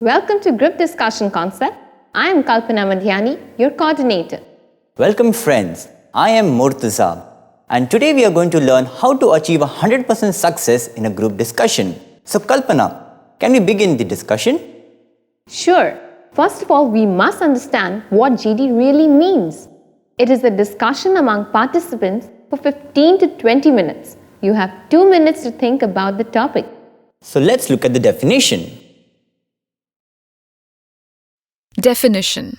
Welcome to Group Discussion Concept. I am Kalpana Madhyani, your coordinator. Welcome friends, I am Murtaza and today we are going to learn how to achieve 100% success in a group discussion. So Kalpana, can we begin the discussion? Sure. First of all, we must understand what GD really means. It is a discussion among participants for 15 to 20 minutes. You have 2 minutes to think about the topic. So let's look at the definition. Definition.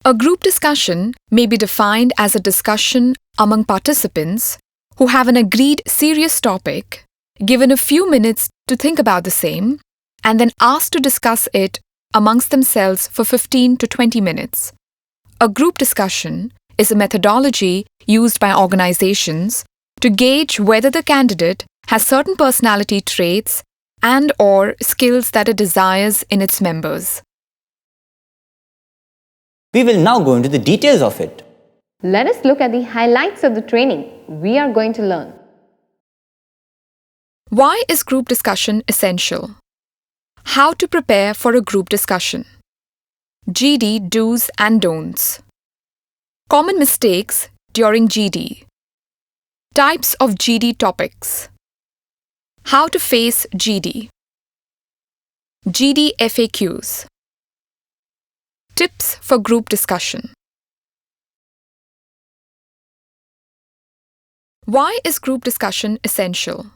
A group discussion may be defined as a discussion among participants who have an agreed serious topic, given a few minutes to think about the same, and then asked to discuss it amongst themselves for 15 to 20 minutes. A group discussion is a methodology used by organizations to gauge whether the candidate has certain personality traits and/or skills that it desires in its members. We will now go into the details of it. Let us look at the highlights of the training we are going to learn. Why is group discussion essential? How to prepare for a group discussion. GD do's and don'ts. Common mistakes during GD. Types of GD topics. How to face GD. GD FAQs. Tips for group discussion. Why is group discussion essential?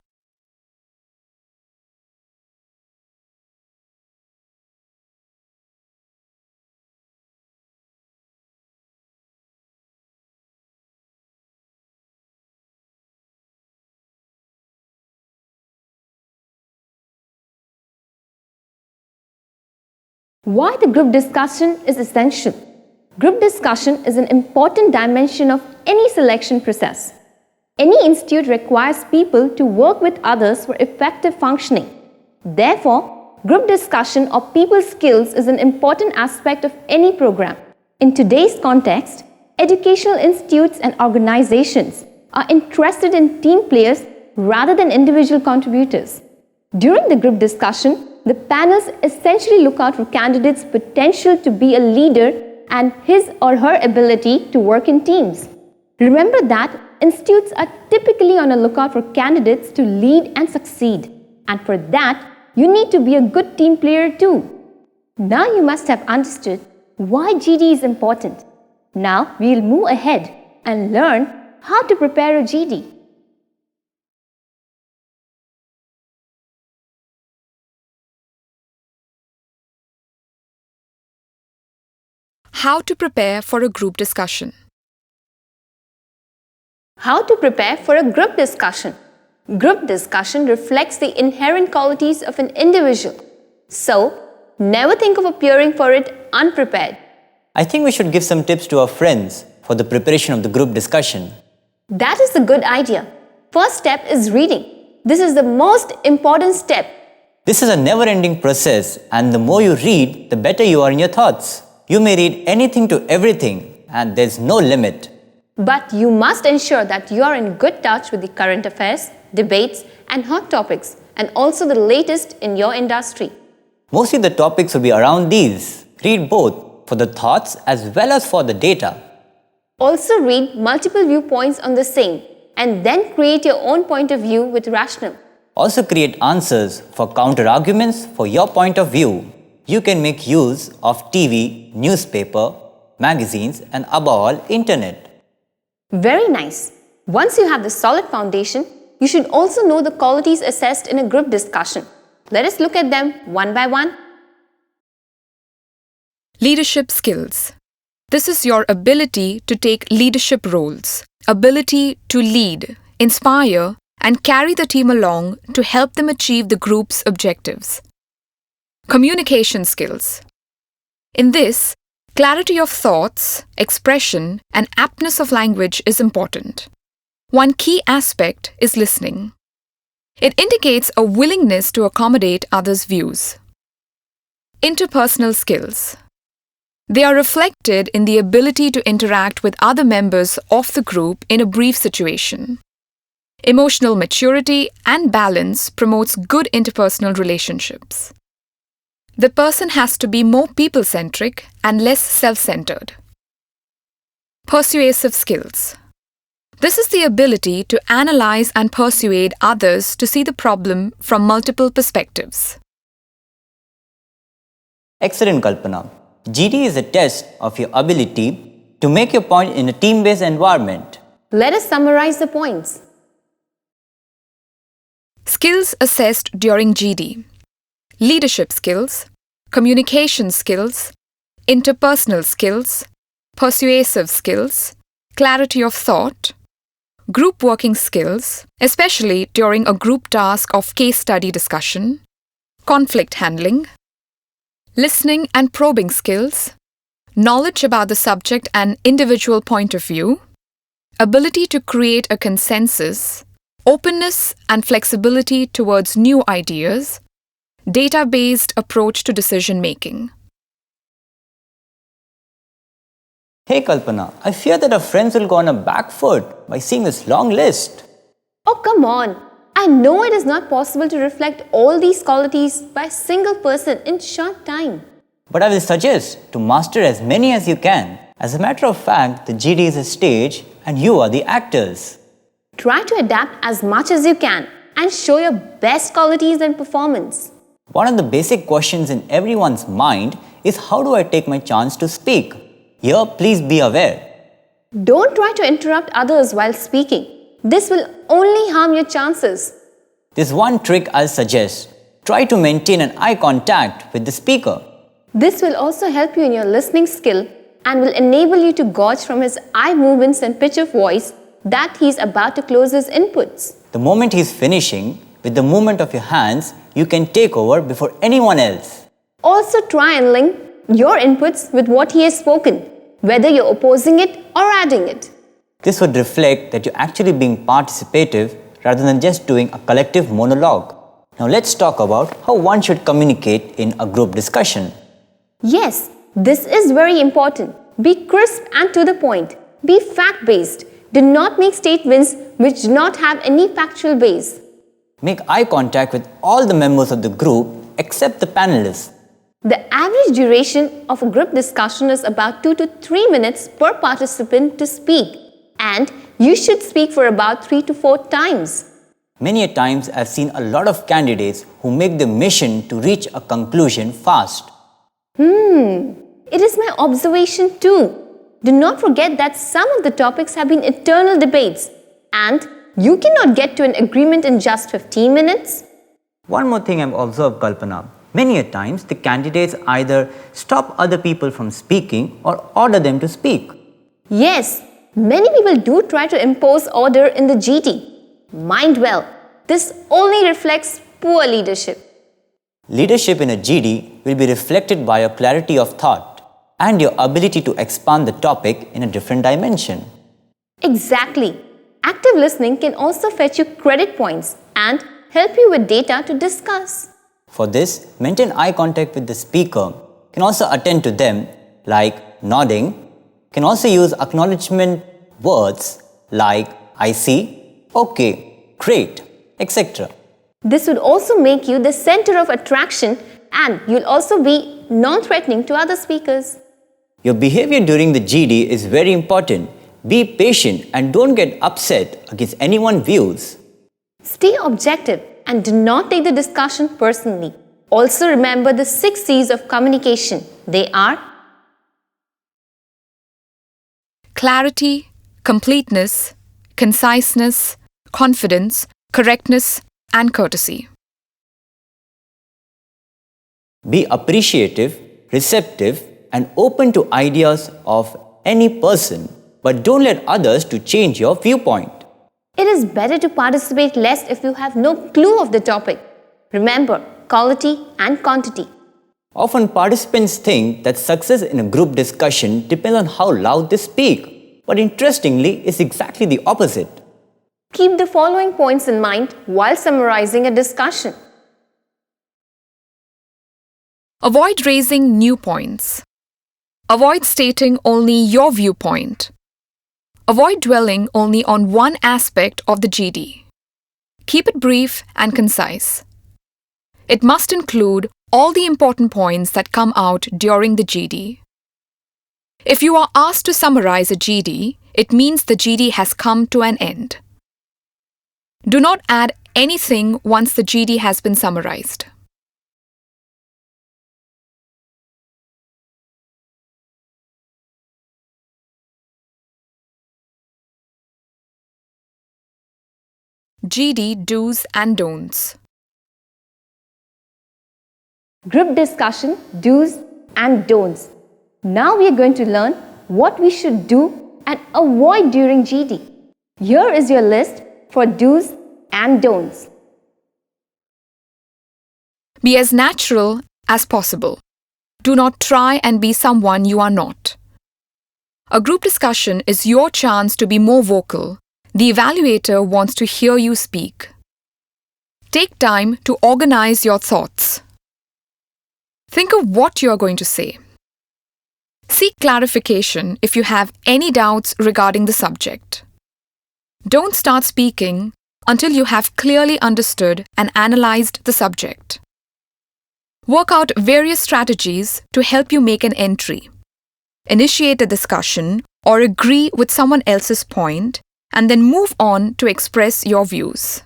Why the group discussion is essential? Group discussion is an important dimension of any selection process. Any institute requires people to work with others for effective functioning. Therefore, group discussion or people skills is an important aspect of any program. In today's context, educational institutes and organizations are interested in team players rather than individual contributors. During the group discussion, the panels essentially look out for candidates' potential to be a leader and his or her ability to work in teams. Remember that institutes are typically on a lookout for candidates to lead and succeed. And for that, you need to be a good team player too. Now you must have understood why GD is important. Now we'll move ahead and learn how to prepare a GD. How to prepare for a group discussion. How to prepare for a group discussion. Group discussion reflects the inherent qualities of an individual. So, never think of appearing for it unprepared. I think we should give some tips to our friends for the preparation of the group discussion. That is a good idea. First step is reading. This is the most important step. This is a never-ending process and the more you read, the better you are in your thoughts. You may read anything to everything and there's no limit. But you must ensure that you are in good touch with the current affairs, debates and hot topics and also the latest in your industry. Mostly the topics will be around these. Read both for the thoughts as well as for the data. Also read multiple viewpoints on the same and then create your own point of view with rationale. Also create answers for counter-arguments for your point of view. You can make use of TV, newspaper, magazines and above all, internet. Very nice. Once you have the solid foundation, you should also know the qualities assessed in a group discussion. Let us look at them one by one. Leadership skills. This is your ability to take leadership roles, ability to lead, inspire, and carry the team along to help them achieve the group's objectives. Communication skills. In this, clarity of thoughts, expression, and aptness of language is important. One key aspect is listening. It indicates a willingness to accommodate others' views. Interpersonal skills. They are reflected in the ability to interact with other members of the group in a brief situation. Emotional maturity and balance promotes good interpersonal relationships. The person has to be more people-centric and less self-centered. Persuasive skills. This is the ability to analyze and persuade others to see the problem from multiple perspectives. Excellent, Kalpana. GD is a test of your ability to make your point in a team-based environment. Let us summarize the points. Skills assessed during GD. Leadership skills, communication skills, interpersonal skills, persuasive skills, clarity of thought, group working skills, especially during a group task of case study discussion, conflict handling, listening and probing skills, knowledge about the subject and individual point of view, ability to create a consensus, openness and flexibility towards new ideas, data-based approach to decision making. Hey Kalpana, I fear that our friends will go on a back foot by seeing this long list. Oh, come on. I know it is not possible to reflect all these qualities by a single person in short time. But I will suggest to master as many as you can. As a matter of fact, the GD is a stage and you are the actors. Try to adapt as much as you can and show your best qualities and performance. One of the basic questions in everyone's mind is, how do I take my chance to speak? Here, please be aware. Don't try to interrupt others while speaking. This will only harm your chances. There's one trick I'll suggest. Try to maintain an eye contact with the speaker. This will also help you in your listening skill and will enable you to gauge from his eye movements and pitch of voice that he's about to close his inputs. The moment he's finishing, with the movement of your hands, you can take over before anyone else. Also try and link your inputs with what he has spoken, whether you're opposing it or adding it. This would reflect that you're actually being participative rather than just doing a collective monologue. Now let's talk about how one should communicate in a group discussion. Yes, this is very important. Be crisp and to the point. Be fact-based. Do not make statements which do not have any factual base. Make eye contact with all the members of the group except the panelists. The average duration of a group discussion is about 2 to 3 minutes per participant to speak, and you should speak for about 3 to 4 times. Many a times I've seen a lot of candidates who make the mission to reach a conclusion fast. It is my observation too. Do not forget that some of the topics have been eternal debates, and you cannot get to an agreement in just 15 minutes. One more thing I've observed, Kalpana. Many a times the candidates either stop other people from speaking or order them to speak. Yes, many people do try to impose order in the GD. Mind well, this only reflects poor leadership. Leadership in a GD will be reflected by your clarity of thought and your ability to expand the topic in a different dimension. Exactly. Active listening can also fetch you credit points and help you with data to discuss. For this, maintain eye contact with the speaker. You can also attend to them like nodding. You can also use acknowledgement words like I see, okay, great, etc. This would also make you the center of attraction, and you'll also be non-threatening to other speakers. Your behavior during the GD is very important. Be patient and don't get upset against anyone's views. Stay objective and do not take the discussion personally. Also remember the 6 C's of communication. They are clarity, completeness, conciseness, confidence, correctness, and courtesy. Be appreciative, receptive, and open to ideas of any person, but don't let others to change your viewpoint. It is better to participate less if you have no clue of the topic. Remember, quality and quantity. Often participants think that success in a group discussion depends on how loud they speak, but interestingly, it's exactly the opposite. Keep the following points in mind while summarizing a discussion. Avoid raising new points. Avoid stating only your viewpoint. Avoid dwelling only on one aspect of the GD. Keep it brief and concise. It must include all the important points that come out during the GD. If you are asked to summarize a GD, it means the GD has come to an end. Do not add anything once the GD has been summarized. GD do's and don'ts. Group discussion, do's and don'ts. Now we are going to learn what we should do and avoid during GD. Here is your list for do's and don'ts. Be as natural as possible. Do not try and be someone you are not. A group discussion is your chance to be more vocal. The evaluator wants to hear you speak. Take time to organize your thoughts. Think of what you are going to say. Seek clarification if you have any doubts regarding the subject. Don't start speaking until you have clearly understood and analyzed the subject. Work out various strategies to help you make an entry. Initiate a discussion or agree with someone else's point, and then move on to express your views.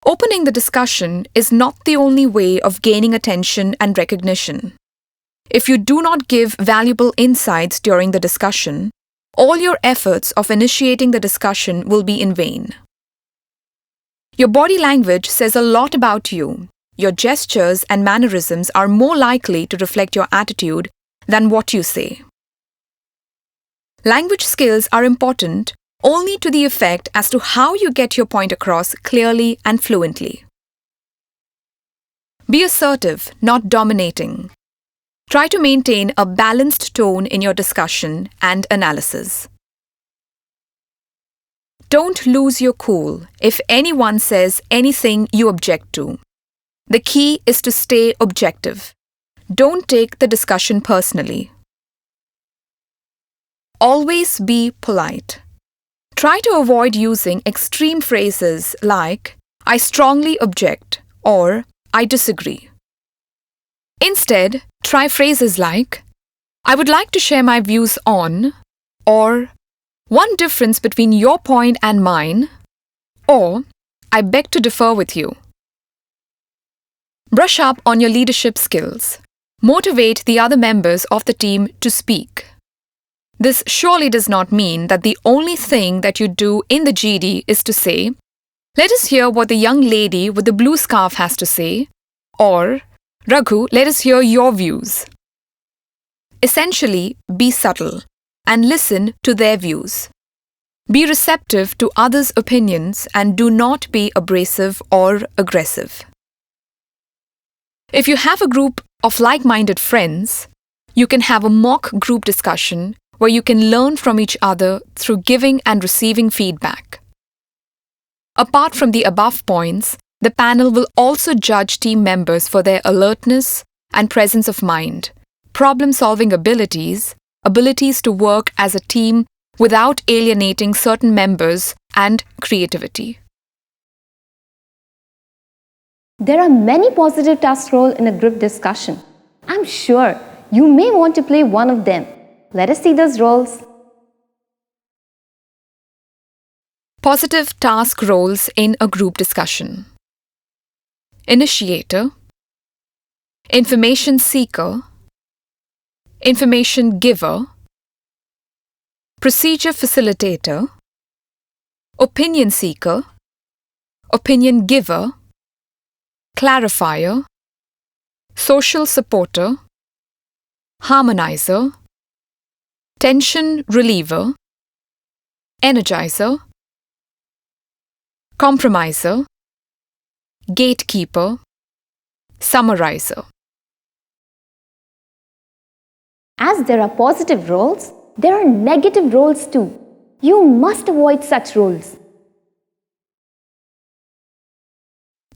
Opening the discussion is not the only way of gaining attention and recognition. If you do not give valuable insights during the discussion, all your efforts of initiating the discussion will be in vain. Your body language says a lot about you. Your gestures and mannerisms are more likely to reflect your attitude than what you say. Language skills are important only to the effect as to how you get your point across clearly and fluently. Be assertive, not dominating. Try to maintain a balanced tone in your discussion and analysis. Don't lose your cool if anyone says anything you object to. The key is to stay objective. Don't take the discussion personally. Always be polite. Try to avoid using extreme phrases like, "I strongly object" or "I disagree." Instead, try phrases like, "I would like to share my views on," or "One difference between your point and mine," or "I beg to differ with you." Brush up on your leadership skills. Motivate the other members of the team to speak. This surely does not mean that the only thing that you do in the GD is to say, "Let us hear what the young lady with the blue scarf has to say," or "Raghu, let us hear your views." Essentially, be subtle and listen to their views. Be receptive to others' opinions and do not be abrasive or aggressive. If you have a group of like-minded friends, you can have a mock group discussion where you can learn from each other through giving and receiving feedback. Apart from the above points, the panel will also judge team members for their alertness and presence of mind, problem-solving abilities, abilities to work as a team without alienating certain members, and creativity. There are many positive task roles in a group discussion. I'm sure you may want to play one of them. Let us see those roles. Positive task roles in a group discussion. Initiator, information seeker, information giver, procedure facilitator, opinion seeker, opinion giver, clarifier, social supporter, harmonizer, tension reliever, energizer, compromiser, gatekeeper, summarizer. As there are positive roles, there are negative roles too. You must avoid such roles.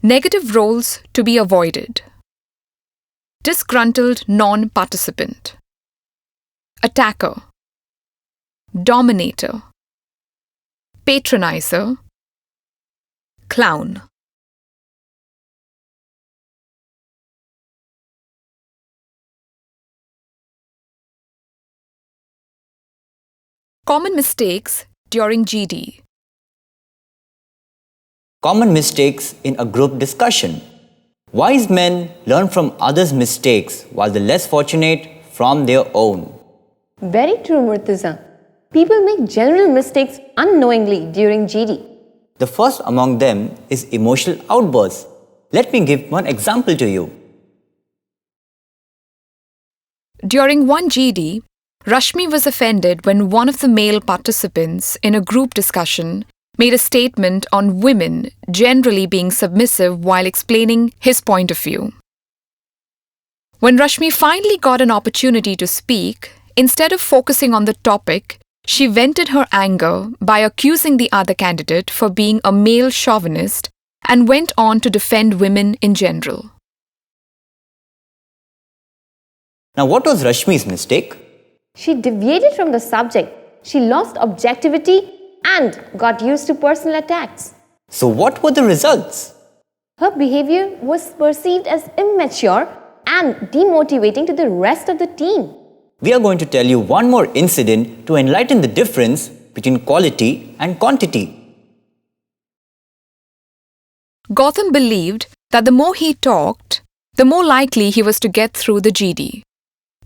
Negative roles to be avoided. Disgruntled non-participant, attacker, dominator, patronizer, clown. Common mistakes during GD. Common mistakes in a group discussion. Wise men learn from others' mistakes while the less fortunate from their own. Very true, Murtaza. People make general mistakes unknowingly during GD. The first among them is emotional outbursts. Let me give one example to you. During one GD, Rashmi was offended when one of the male participants in a group discussion made a statement on women generally being submissive while explaining his point of view. When Rashmi finally got an opportunity to speak, instead of focusing on the topic, she vented her anger by accusing the other candidate for being a male chauvinist and went on to defend women in general. Now, what was Rashmi's mistake? She deviated from the subject. She lost objectivity and got used to personal attacks. So, what were the results? Her behavior was perceived as immature and demotivating to the rest of the team. We are going to tell you one more incident to enlighten the difference between quality and quantity. Gautam believed that the more he talked, the more likely he was to get through the GD.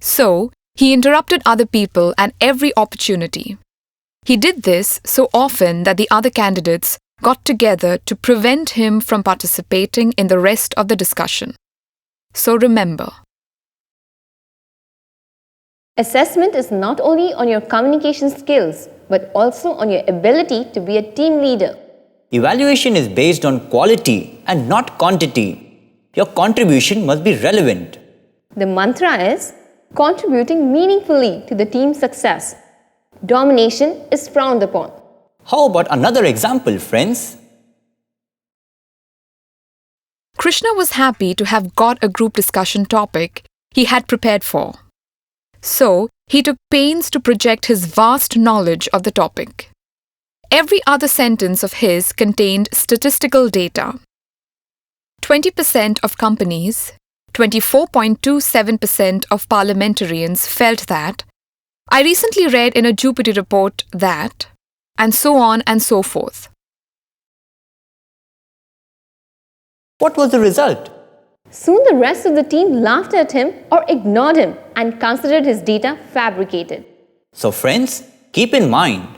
So, he interrupted other people at every opportunity. He did this so often that the other candidates got together to prevent him from participating in the rest of the discussion. So remember, Assessment is not only on your communication skills, but also on your ability to be a team leader. Evaluation is based on quality and not quantity. Your contribution must be relevant. The mantra is contributing meaningfully to the team's success. Domination is frowned upon. How about another example, friends? Krishna was happy to have got a group discussion topic he had prepared for. So, he took pains to project his vast knowledge of the topic. Every other sentence of his contained statistical data. 20% of companies, 24.27% of parliamentarians felt that, I recently read in a Jupiter report that, and so on and so forth. What was the result? Soon the rest of the team laughed at him or ignored him and considered his data fabricated. So, friends, keep in mind,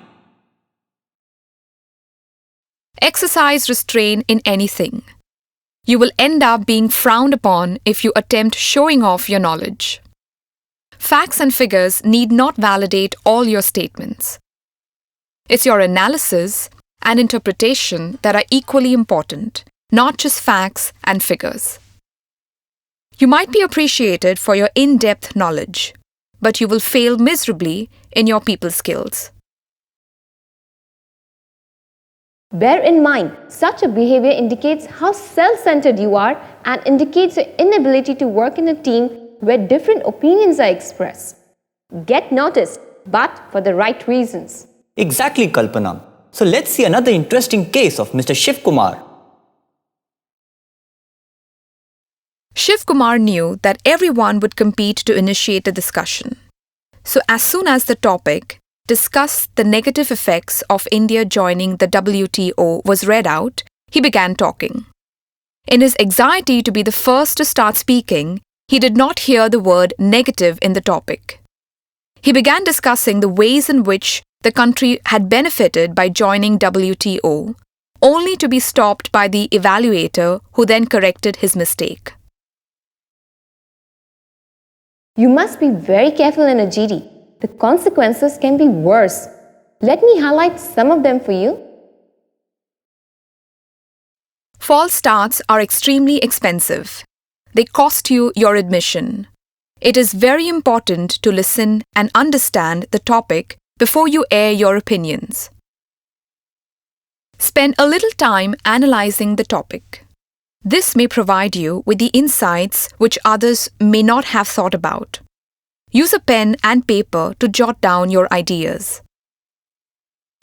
Exercise restraint in anything. You will end up being frowned upon if you attempt showing off your knowledge. Facts and figures need not validate all your statements. It's your analysis and interpretation that are equally important, not just facts and figures. You might be appreciated for your in-depth knowledge, but you will fail miserably in your people skills. Bear in mind, such a behavior indicates how self-centered you are and indicates your inability to work in a team where different opinions are expressed. Get noticed, but for the right reasons. exactly, Kalpana. So, let's see another interesting case of Mr. Shiv Kumar. Shiv Kumar knew that everyone would compete to initiate a discussion. So as soon as the topic, discuss the negative effects of India joining the WTO, was read out, he began talking. In his anxiety to be the first to start speaking, he did not hear the word negative in the topic. He began discussing the ways in which the country had benefited by joining WTO, only to be stopped by the evaluator who then corrected his mistake. You must be very careful in a GD. The consequences can be worse. Let me highlight some of them for you. False starts are extremely expensive. They cost you your admission. It is very important to listen and understand the topic before you air your opinions. Spend a little time analyzing the topic. This may provide you with the insights which others may not have thought about. Use a pen and paper to jot down your ideas.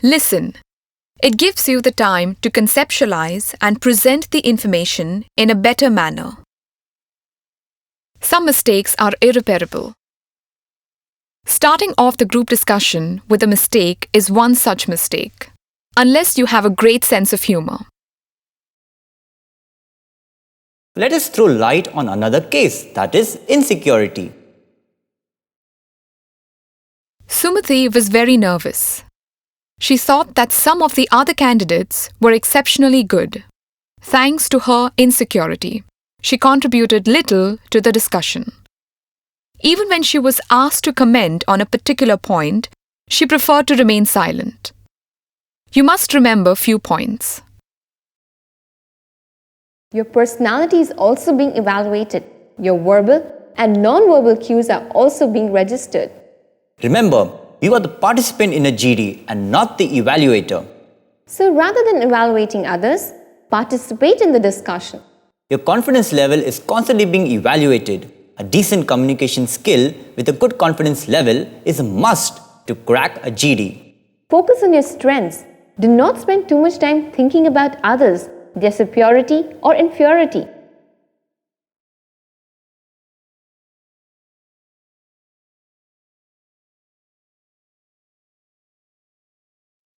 Listen. It gives you the time to conceptualize and present the information in a better manner. Some mistakes are irreparable. Starting off the group discussion with a mistake is one such mistake, unless you have a great sense of humor. Let us throw light on another case, that is insecurity. Sumati was very nervous. She thought that some of the other candidates were exceptionally good. Thanks to her insecurity, she contributed little to the discussion. Even when she was asked to comment on a particular point, she preferred to remain silent. You must remember few points. Your personality is also being evaluated. Your verbal and non-verbal cues are also being registered. Remember, you are the participant in a GD and not the evaluator. So rather than evaluating others, participate in the discussion. Your confidence level is constantly being evaluated. A decent communication skill with a good confidence level is a must to crack a GD. Focus on your strengths. Do not spend too much time thinking about others, their superiority or inferiority.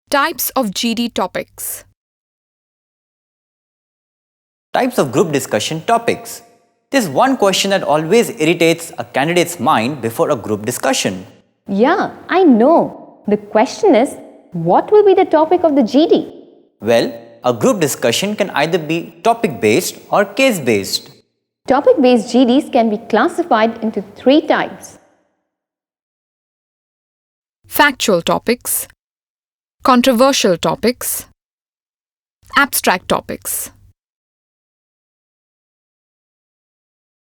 Types of GD topics. Types of group discussion topics. There's one question that always irritates a candidate's mind before a group discussion. Yeah, I know. The question is, what will be the topic of the GD? Well, a group discussion can either be topic-based or case-based. Topic-based GDs can be classified into 3 types. Factual topics, controversial topics, abstract topics.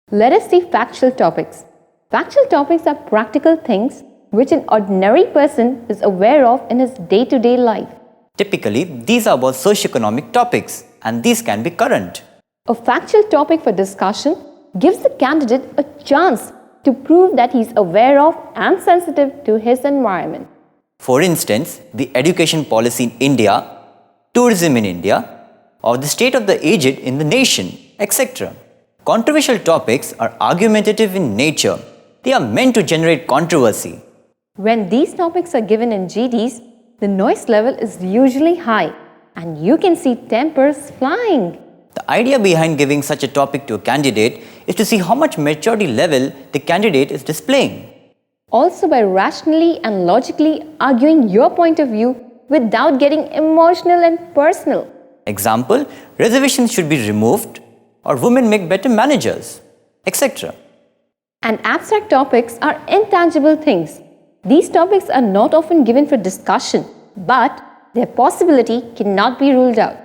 Let us see factual topics. Factual topics are practical things which an ordinary person is aware of in his day-to-day life. Typically, these are about socioeconomic topics, and these can be current. A factual topic for discussion gives the candidate a chance to prove that he is aware of and sensitive to his environment. For instance, the education policy in India, tourism in India, or the state of the aged in the nation, etc. Controversial topics are argumentative in nature. They are meant to generate controversy. When these topics are given in GDs, the noise level is usually high and you can see tempers flying. The idea behind giving such a topic to a candidate is to see how much maturity level the candidate is displaying. Also by rationally and logically arguing your point of view without getting emotional and personal. Example, reservations should be removed or women make better managers, etc. And abstract topics are intangible things. These topics are not often given for discussion, but their possibility cannot be ruled out.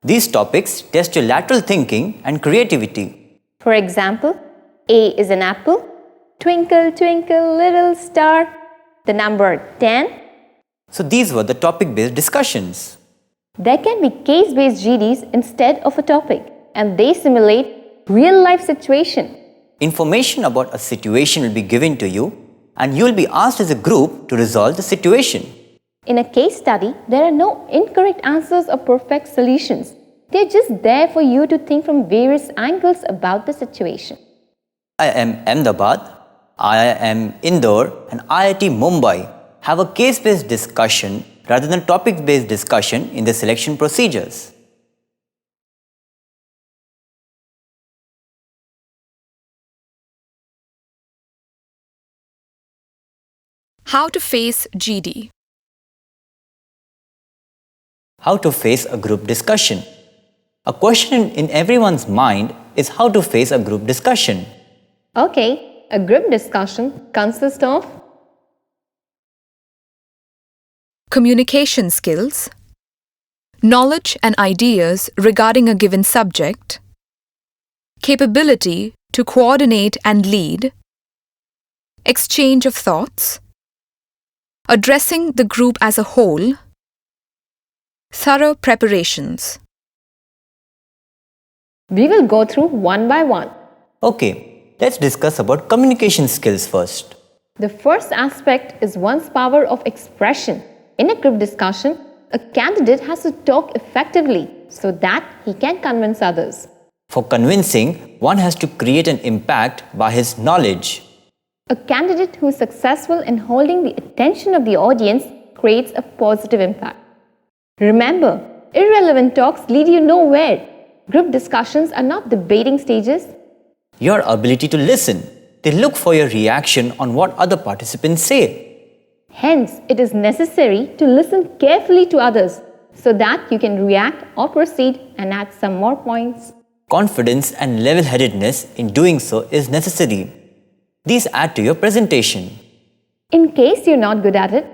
These topics test your lateral thinking and creativity. For example, A is an apple, twinkle, twinkle, little star, the number 10. So these were the topic-based discussions. There can be case-based GDs instead of a topic, and they simulate real-life situation. Information about a situation will be given to you, and you will be asked as a group to resolve the situation. In a case study, there are no incorrect answers or perfect solutions. They're just there for you to think from various angles about the situation. IIM Ahmedabad, IIM Indore, and IIT Mumbai have a case-based discussion rather than topic-based discussion in the selection procedures. How to face GD. How to face a group discussion. A question in everyone's mind is how to face a group discussion. Okay, a group discussion consists of Communication skills, knowledge and ideas regarding a given subject, capability to coordinate and lead, exchange of thoughts, addressing the group as a whole, thorough preparations. We will go through one by one. Okay, let's discuss about communication skills first. The first aspect is one's power of expression. In a group discussion, a candidate has to talk effectively so that he can convince others. For convincing, one has to create an impact by his knowledge. A candidate who is successful in holding the attention of the audience creates a positive impact. Remember, irrelevant talks lead you nowhere. Group discussions are not debating stages. Your ability to listen. They look for your reaction on what other participants say. Hence, it is necessary to listen carefully to others so that you can react or proceed and add some more points. Confidence and level-headedness in doing so is necessary. These add to your presentation. In case you're not good at it,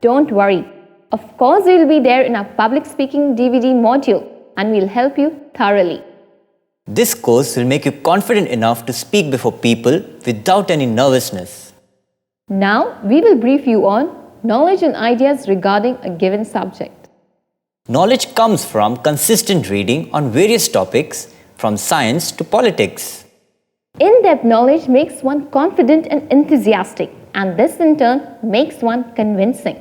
don't worry. Of course, we will be there in our public speaking DVD module and we'll help you thoroughly. This course will make you confident enough to speak before people without any nervousness. Now, we will brief you on knowledge and ideas regarding a given subject. Knowledge comes from consistent reading on various topics, from science to politics. In-depth knowledge makes one confident and enthusiastic, and this in turn makes one convincing.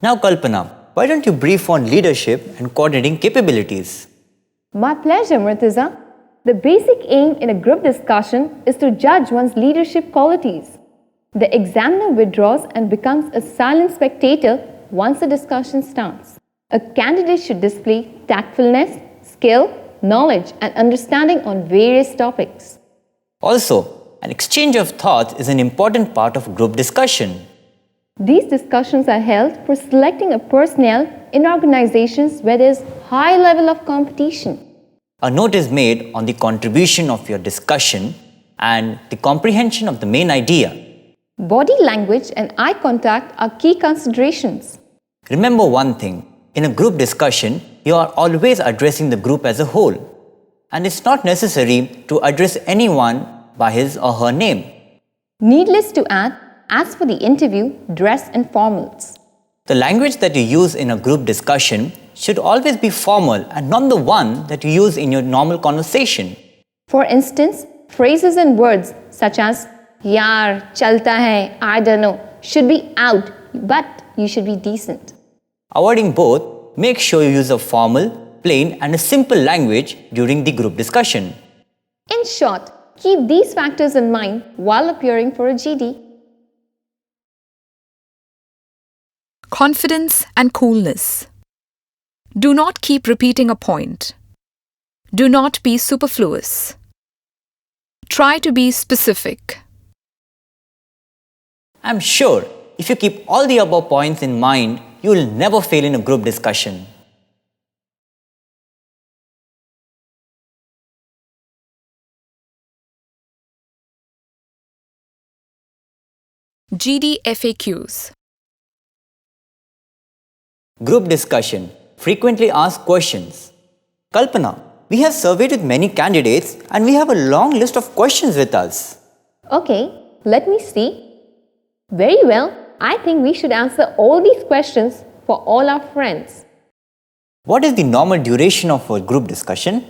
Now Kalpana, why don't you brief on leadership and coordinating capabilities? My pleasure, Murtaza. The basic aim in a group discussion is to judge one's leadership qualities. The examiner withdraws and becomes a silent spectator once the discussion starts. A candidate should display tactfulness, skill, knowledge, and understanding on various topics. Also, an exchange of thoughts is an important part of group discussion. These discussions are held for selecting a personnel in organizations where there is high level of competition. A note is made on the contribution of your discussion and the comprehension of the main idea. Body language and eye contact are key considerations. Remember one thing, in a group discussion, you are always addressing the group as a whole. And it's not necessary to address anyone by his or her name. Needless to add, as for the interview, dress and formals. The language that you use in a group discussion should always be formal and not the one that you use in your normal conversation. For instance, phrases and words such as yaar, chalta hai, I don't know, should be out, but you should be decent. Avoiding both, make sure you use a formal, plain and a simple language during the group discussion. In short, keep these factors in mind while appearing for a GD. Confidence and coolness. Do not keep repeating a point. Do not be superfluous. Try to be specific. I'm sure if you keep all the above points in mind, you will never fail in a group discussion. GD FAQs. Group discussion. Frequently asked questions. Kalpana, we have surveyed with many candidates and we have a long list of questions with us. Okay, let me see. Very well, I think we should answer all these questions for all our friends. What is the normal duration of a group discussion?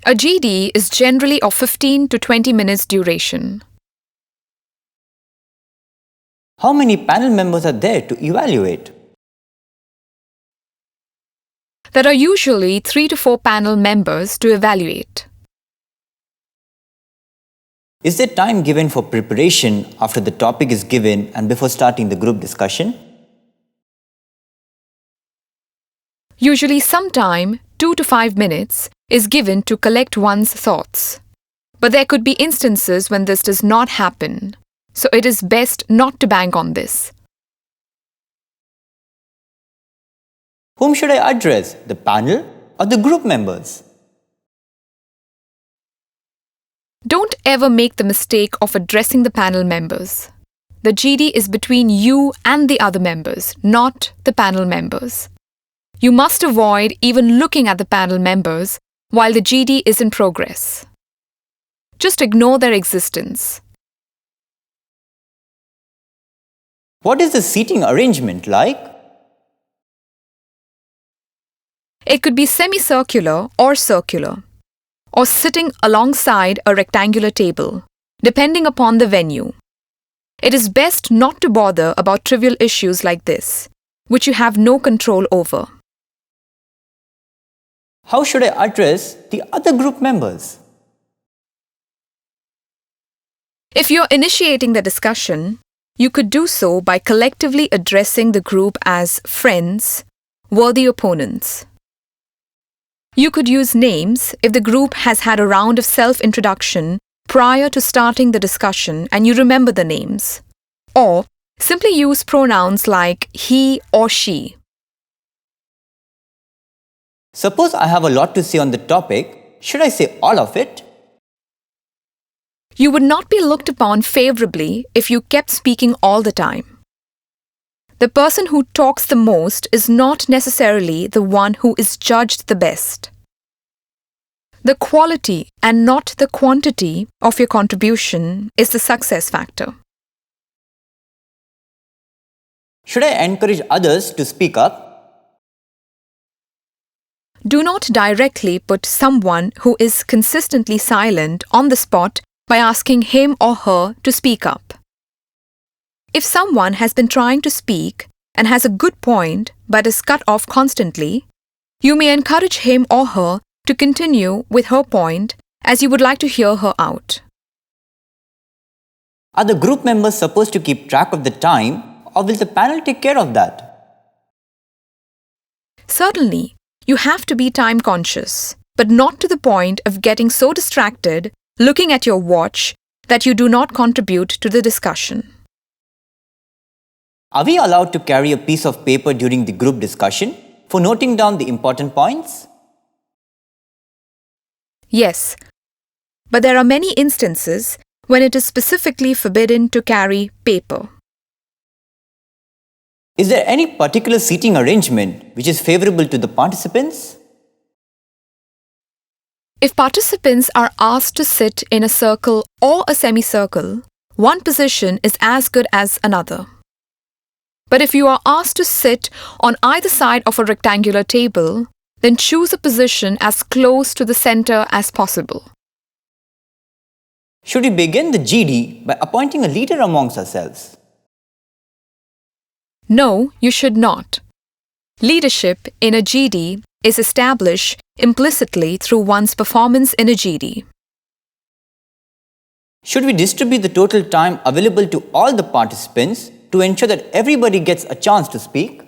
A GD is generally of 15 to 20 minutes duration. How many panel members are there to evaluate? There are usually 3 to 4 panel members to evaluate. Is there time given for preparation after the topic is given and before starting the group discussion? Usually some time, 2 to 5 minutes, is given to collect one's thoughts. But there could be instances when this does not happen, so it is best not to bank on this. Whom should I address, the panel or the group members? Don't ever make the mistake of addressing the panel members. The GD is between you and the other members, not the panel members. You must avoid even looking at the panel members while the GD is in progress. Just ignore their existence. What is the seating arrangement like? It could be semicircular or circular, or sitting alongside a rectangular table, depending upon the venue. It is best not to bother about trivial issues like this, which you have no control over. How should I address the other group members? If you're initiating the discussion, you could do so by collectively addressing the group as friends, worthy opponents. You could use names if the group has had a round of self-introduction prior to starting the discussion and you remember the names. Or simply use pronouns like he or she. Suppose I have a lot to say on the topic. Should I say all of it? You would not be looked upon favorably if you kept speaking all the time. The person who talks the most is not necessarily the one who is judged the best. The quality and not the quantity of your contribution is the success factor. Should I encourage others to speak up? Do not directly put someone who is consistently silent on the spot by asking him or her to speak up. If someone has been trying to speak and has a good point but is cut off constantly, you may encourage him or her to continue with her point as you would like to hear her out. Are the group members supposed to keep track of the time, or will the panel take care of that? Certainly, you have to be time conscious, but not to the point of getting so distracted looking at your watch that you do not contribute to the discussion. Are we allowed to carry a piece of paper during the group discussion for noting down the important points? Yes, but there are many instances when it is specifically forbidden to carry paper. Is there any particular seating arrangement which is favorable to the participants? If participants are asked to sit in a circle or a semicircle, one position is as good as another. But if you are asked to sit on either side of a rectangular table, then choose a position as close to the center as possible. Should we begin the GD by appointing a leader amongst ourselves? No, you should not. Leadership in a GD is established implicitly through one's performance in a GD. Should we distribute the total time available to all the participants to ensure that everybody gets a chance to speak?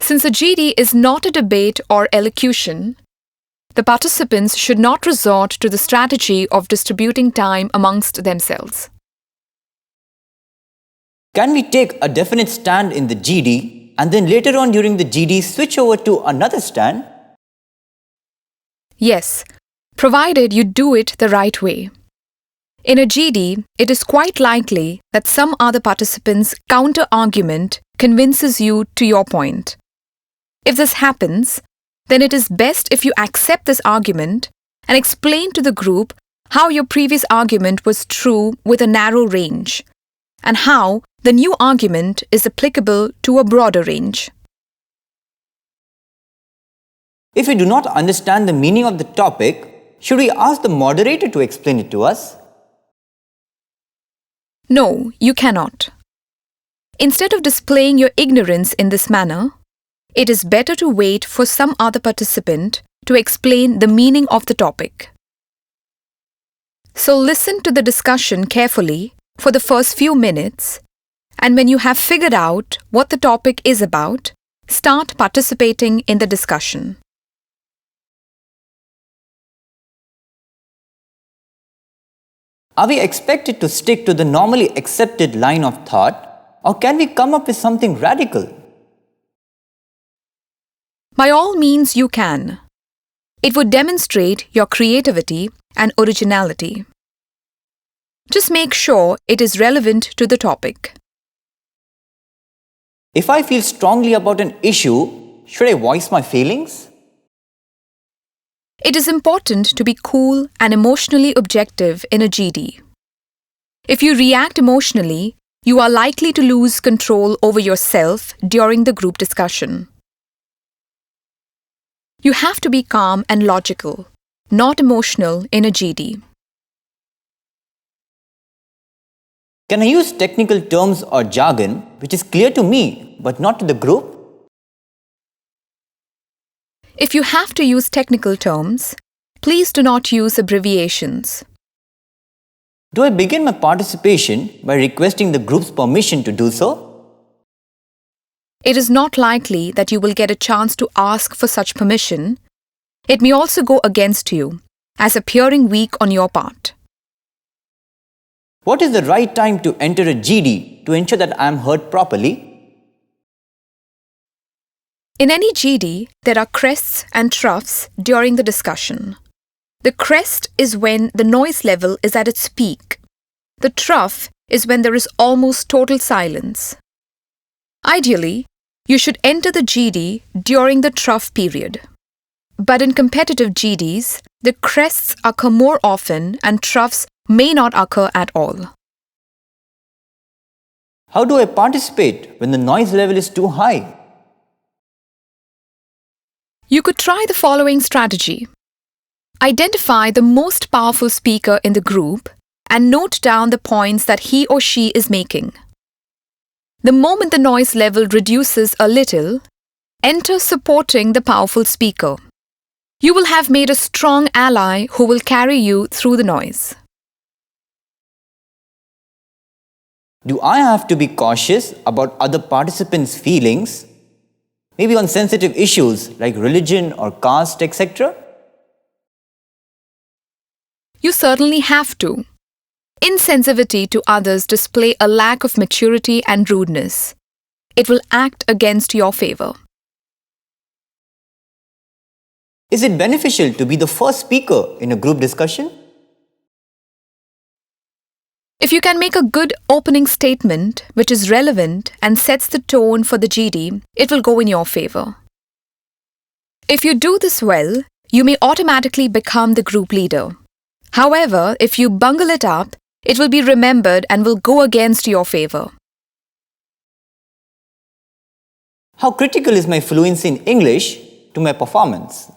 Since a GD is not a debate or elocution, the participants should not resort to the strategy of distributing time amongst themselves. Can we take a definite stand in the GD and then later on during the GD switch over to another stand? Yes, provided you do it the right way. In a GD, it is quite likely that some other participant's counter-argument convinces you to your point. If this happens, then it is best if you accept this argument and explain to the group how your previous argument was true with a narrow range, and how the new argument is applicable to a broader range. If we do not understand the meaning of the topic, should we ask the moderator to explain it to us? No, you cannot. Instead of displaying your ignorance in this manner, it is better to wait for some other participant to explain the meaning of the topic. So listen to the discussion carefully for the first few minutes, and when you have figured out what the topic is about, start participating in the discussion. Are we expected to stick to the normally accepted line of thought, or can we come up with something radical? By all means, you can. It would demonstrate your creativity and originality. Just make sure it is relevant to the topic. If I feel strongly about an issue, should I voice my feelings? It is important to be cool and emotionally objective in a GD. If you react emotionally, you are likely to lose control over yourself during the group discussion. You have to be calm and logical, not emotional in a GD. Can I use technical terms or jargon which is clear to me but not to the group? If you have to use technical terms, please do not use abbreviations. Do I begin my participation by requesting the group's permission to do so? It is not likely that you will get a chance to ask for such permission. It may also go against you, as appearing weak on your part. What is the right time to enter a GD to ensure that I am heard properly? In any GD, there are crests and troughs during the discussion. The crest is when the noise level is at its peak. The trough is when there is almost total silence. Ideally, you should enter the GD during the trough period. But in competitive GDs, the crests occur more often and troughs may not occur at all. How do I participate when the noise level is too high? You could try the following strategy. Identify the most powerful speaker in the group and note down the points that he or she is making. The moment the noise level reduces a little, enter supporting the powerful speaker. You will have made a strong ally who will carry you through the noise. Do I have to be cautious about other participants' feelings? Maybe on sensitive issues like religion or caste, etc.? You certainly have to. Insensitivity to others display a lack of maturity and rudeness. It will act against your favor. Is it beneficial to be the first speaker in a group discussion? If you can make a good opening statement which is relevant and sets the tone for the GD, it will go in your favor. If you do this well, you may automatically become the group leader. However, if you bungle it up, it will be remembered and will go against your favor. How critical is my fluency in English to my performance?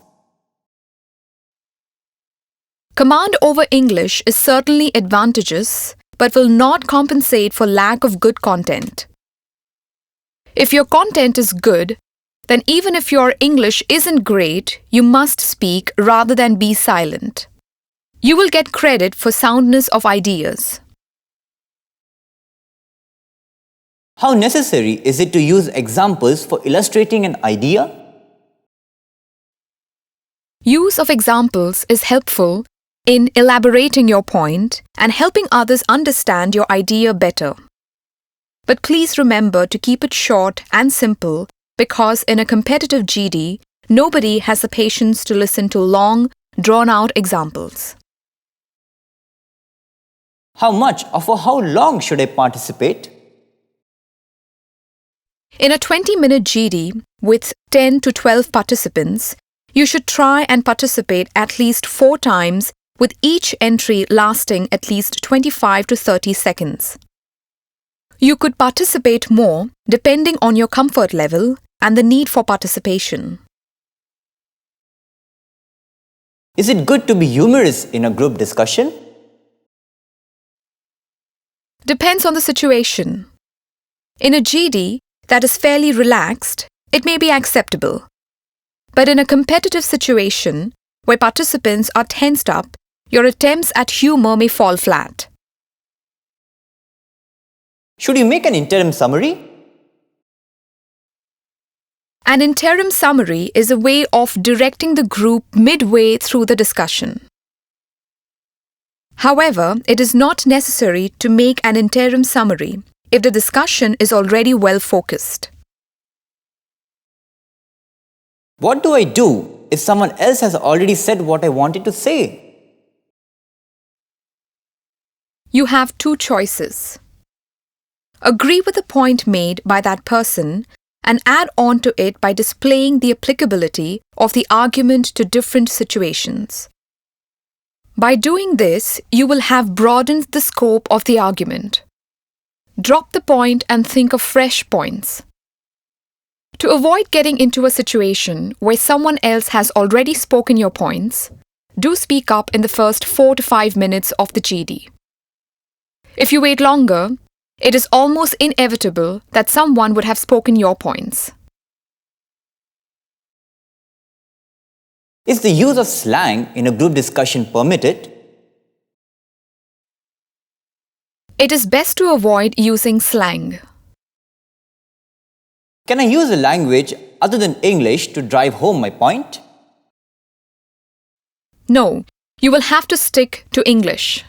Command over English is certainly advantageous, but will not compensate for lack of good content. If your content is good, then even if your English isn't great, you must speak rather than be silent. You will get credit for soundness of ideas. How necessary is it to use examples for illustrating an idea? Use of examples is helpful in elaborating your point and helping others understand your idea better. But please remember to keep it short and simple because in a competitive GD, nobody has the patience to listen to long, drawn-out examples. How much or for how long should I participate? In a 20-minute GD with 10 to 12 participants, you should try and participate at least 4 times with each entry lasting at least 25 to 30 seconds. You could participate more depending on your comfort level and the need for participation. Is it good to be humorous in a group discussion? Depends on the situation. In a GD that is fairly relaxed, it may be acceptable. But in a competitive situation where participants are tensed up, your attempts at humor may fall flat. Should you make an interim summary? An interim summary is a way of directing the group midway through the discussion. However, it is not necessary to make an interim summary if the discussion is already well focused. What do I do if someone else has already said what I wanted to say? You have 2 choices. Agree with the point made by that person and add on to it by displaying the applicability of the argument to different situations. By doing this, you will have broadened the scope of the argument. Drop the point and think of fresh points. To avoid getting into a situation where someone else has already spoken your points, do speak up in the first 4 to 5 minutes of the GD. If you wait longer, it is almost inevitable that someone would have spoken your points. Is the use of slang in a group discussion permitted? It is best to avoid using slang. Can I use a language other than English to drive home my point? No, you will have to stick to English.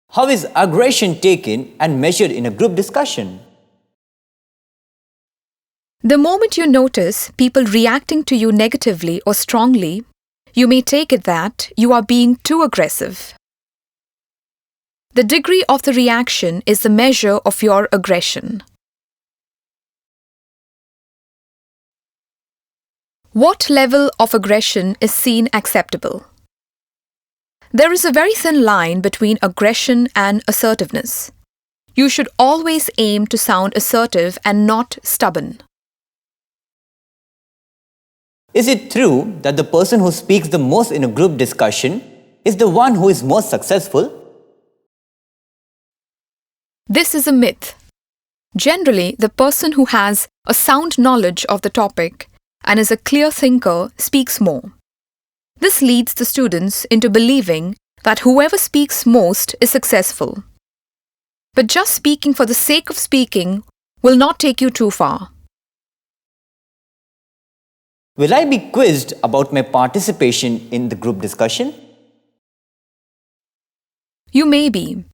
How is aggression taken and measured in a group discussion? The moment you notice people reacting to you negatively or strongly, you may take it that you are being too aggressive. The degree of the reaction is the measure of your aggression. What level of aggression is seen acceptable? There is a very thin line between aggression and assertiveness. You should always aim to sound assertive and not stubborn. Is it true that the person who speaks the most in a group discussion is the one who is most successful? This is a myth. Generally, the person who has a sound knowledge of the topic and is a clear thinker speaks more. This leads the students into believing that whoever speaks most is successful. But just speaking for the sake of speaking will not take you too far. Will I be quizzed about my participation in the group discussion? You may be.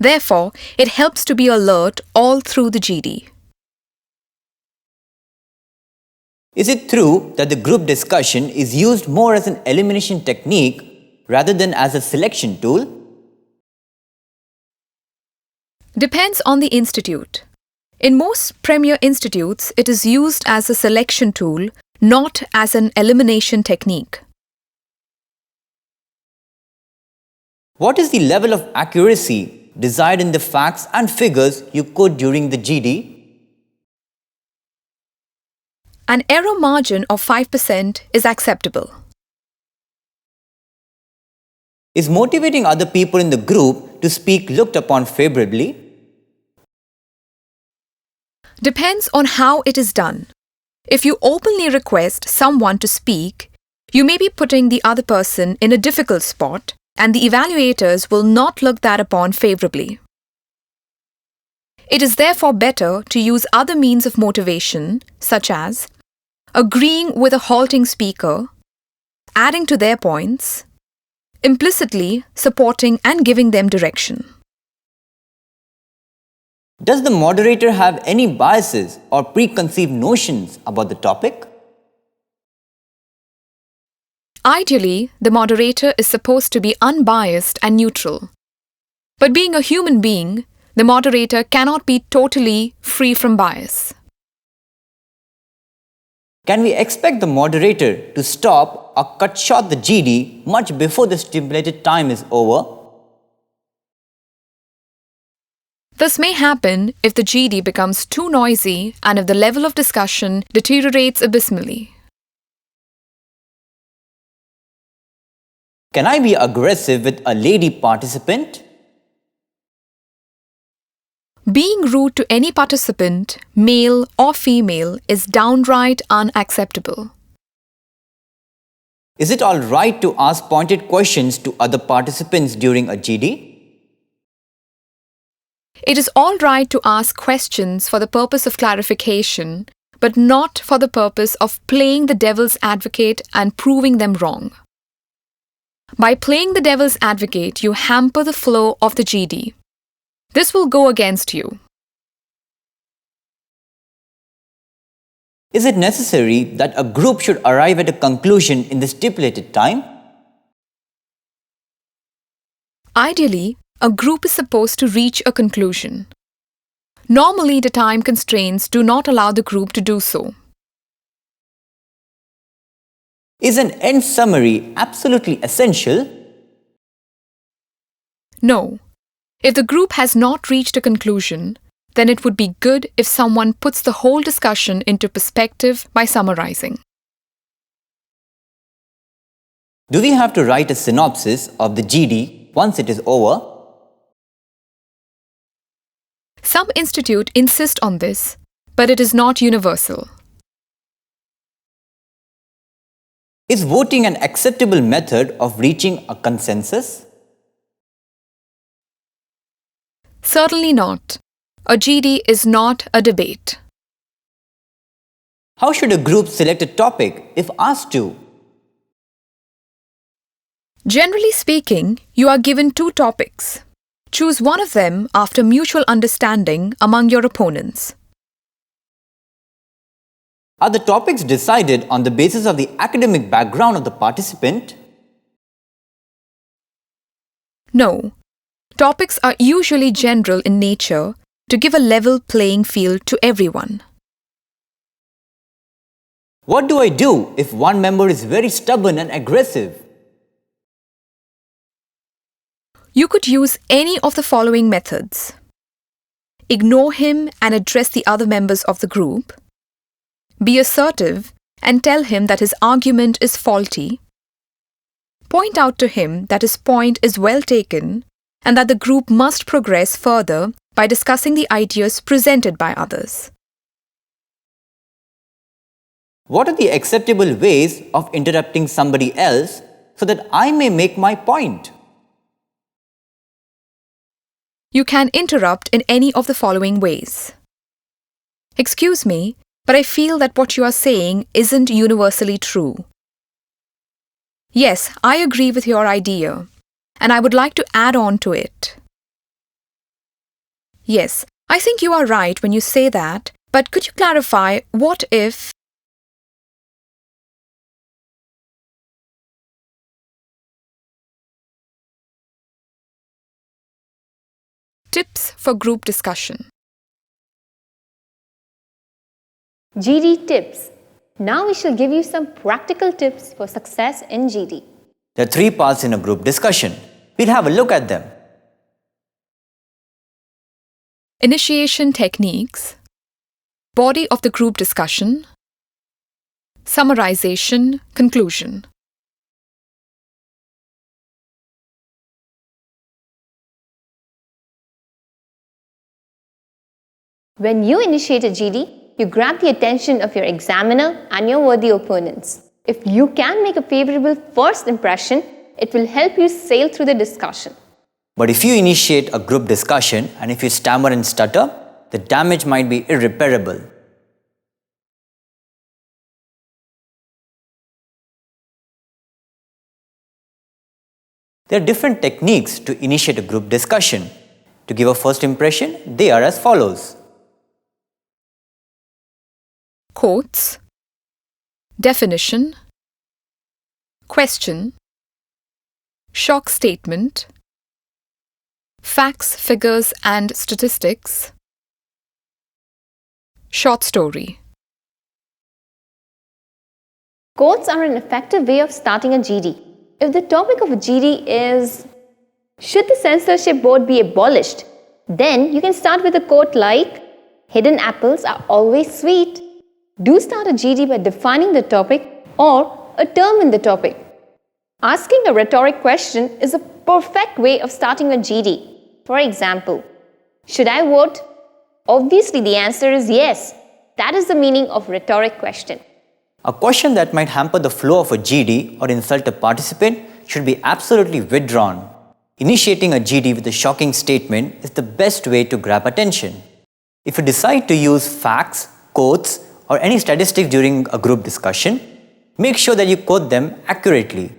Therefore, it helps to be alert all through the GD. Is it true that the group discussion is used more as an elimination technique rather than as a selection tool? Depends on the institute. In most premier institutes, it is used as a selection tool, not as an elimination technique. What is the level of accuracy desired in the facts and figures you quote during the GD? An error margin of 5% is acceptable. Is motivating other people in the group to speak looked upon favorably? Depends on how it is done. If you openly request someone to speak, you may be putting the other person in a difficult spot, and the evaluators will not look that upon favorably. It is therefore better to use other means of motivation, such as agreeing with a halting speaker, adding to their points, implicitly supporting and giving them direction. Does the moderator have any biases or preconceived notions about the topic? Ideally, the moderator is supposed to be unbiased and neutral. But being a human being, the moderator cannot be totally free from bias. Can we expect the moderator to stop or cut short the GD much before the stipulated time is over? This may happen if the GD becomes too noisy and if the level of discussion deteriorates abysmally. Can I be aggressive with a lady participant? Being rude to any participant, male or female, is downright unacceptable. Is it all right to ask pointed questions to other participants during a GD? It is all right to ask questions for the purpose of clarification, but not for the purpose of playing the devil's advocate and proving them wrong. By playing the devil's advocate, you hamper the flow of the GD. This will go against you. Is it necessary that a group should arrive at a conclusion in the stipulated time? Ideally, a group is supposed to reach a conclusion. Normally, the time constraints do not allow the group to do so. Is an end summary absolutely essential? No. If the group has not reached a conclusion, then it would be good if someone puts the whole discussion into perspective by summarizing. Do we have to write a synopsis of the GD once it is over? Some institutes insist on this, but it is not universal. Is voting an acceptable method of reaching a consensus? Certainly not. A GD is not a debate. How should a group select a topic if asked to? Generally speaking, you are given 2 topics. Choose one of them after mutual understanding among your opponents. Are the topics decided on the basis of the academic background of the participant? No. Topics are usually general in nature to give a level playing field to everyone. What do I do if one member is very stubborn and aggressive? You could use any of the following methods. Ignore him and address the other members of the group. Be assertive and tell him that his argument is faulty. Point out to him that his point is well taken and that the group must progress further by discussing the ideas presented by others. What are the acceptable ways of interrupting somebody else so that I may make my point? You can interrupt in any of the following ways. Excuse me, but I feel that what you are saying isn't universally true. Yes, I agree with your idea, and I would like to add on to it. Yes, I think you are right when you say that, but could you clarify what if? Tips for group discussion. GD tips. Now we shall give you some practical tips for success in GD. There are 3 parts in a group discussion. We'll have a look at them. Initiation techniques. Body of the group discussion. Summarization, conclusion. When you initiate a GD, you grab the attention of your examiner and your worthy opponents. If you can make a favorable first impression, it will help you sail through the discussion. But if you initiate a group discussion and if you stammer and stutter, the damage might be irreparable. There are different techniques to initiate a group discussion. To give a first impression, they are as follows. Quotes. Definition. Question. Shock statement. Facts, figures, and statistics. Short story. Quotes are an effective way of starting a GD. If the topic of a GD is, should the censorship board be abolished? Then you can start with a quote like, hidden apples are always sweet. Do start a GD by defining the topic or a term in the topic. Asking a rhetoric question is a perfect way of starting a GD. For example, should I vote? Obviously, the answer is yes. That is the meaning of rhetoric question. A question that might hamper the flow of a GD or insult a participant should be absolutely withdrawn. Initiating a GD with a shocking statement is the best way to grab attention. If you decide to use facts, quotes, or any statistics during a group discussion, make sure that you quote them accurately.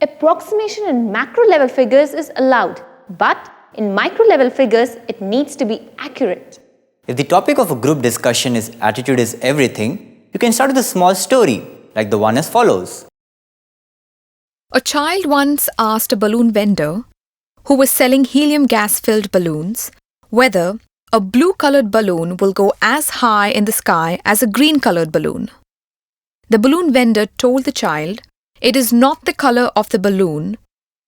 Approximation in macro level figures is allowed, but in micro level figures, it needs to be accurate. If the topic of a group discussion is attitude is everything, you can start with a small story, like the one as follows. A child once asked a balloon vendor, who was selling helium gas-filled balloons, whether a blue-colored balloon will go as high in the sky as a green-colored balloon. The balloon vendor told the child, it is not the color of the balloon,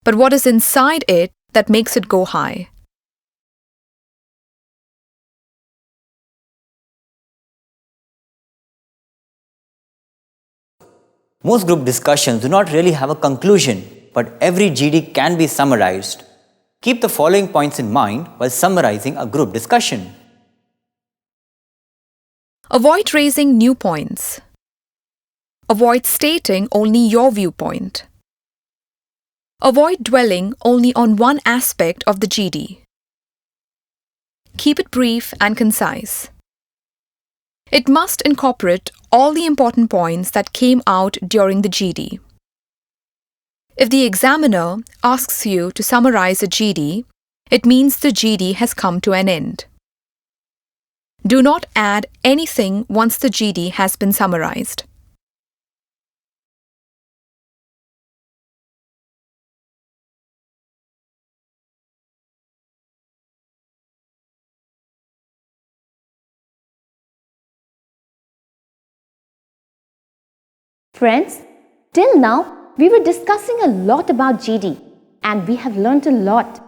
but what is inside it that makes it go high. Most group discussions do not really have a conclusion, but every GD can be summarized. Keep the following points in mind while summarizing a group discussion. Avoid raising new points. Avoid stating only your viewpoint. Avoid dwelling only on one aspect of the GD. Keep it brief and concise. It must incorporate all the important points that came out during the GD. If the examiner asks you to summarize a GD, it means the GD has come to an end. Do not add anything once the GD has been summarized. Friends, till now we were discussing a lot about GD and we have learnt a lot.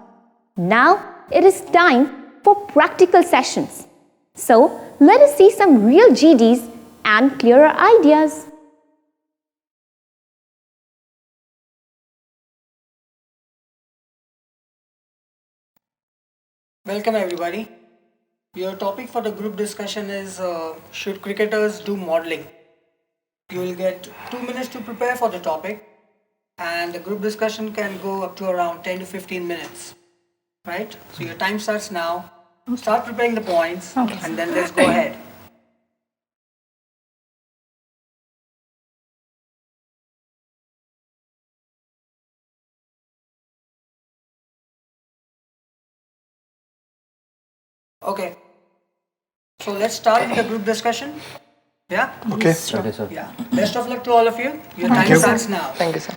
Now it is time for practical sessions. So let us see some real GDs and clearer ideas. Welcome everybody. Your topic for the group discussion is should cricketers do modelling? You will get 2 minutes to prepare for the topic and the group discussion can go up to around 10 to 15 minutes. Right? So your time starts now. Start preparing the points and then let's go ahead. Okay. So let's start with the group discussion. Yeah? Okay. Okay, sir. Yeah. Best of luck to all of you. Your time starts now. Thank you, sir.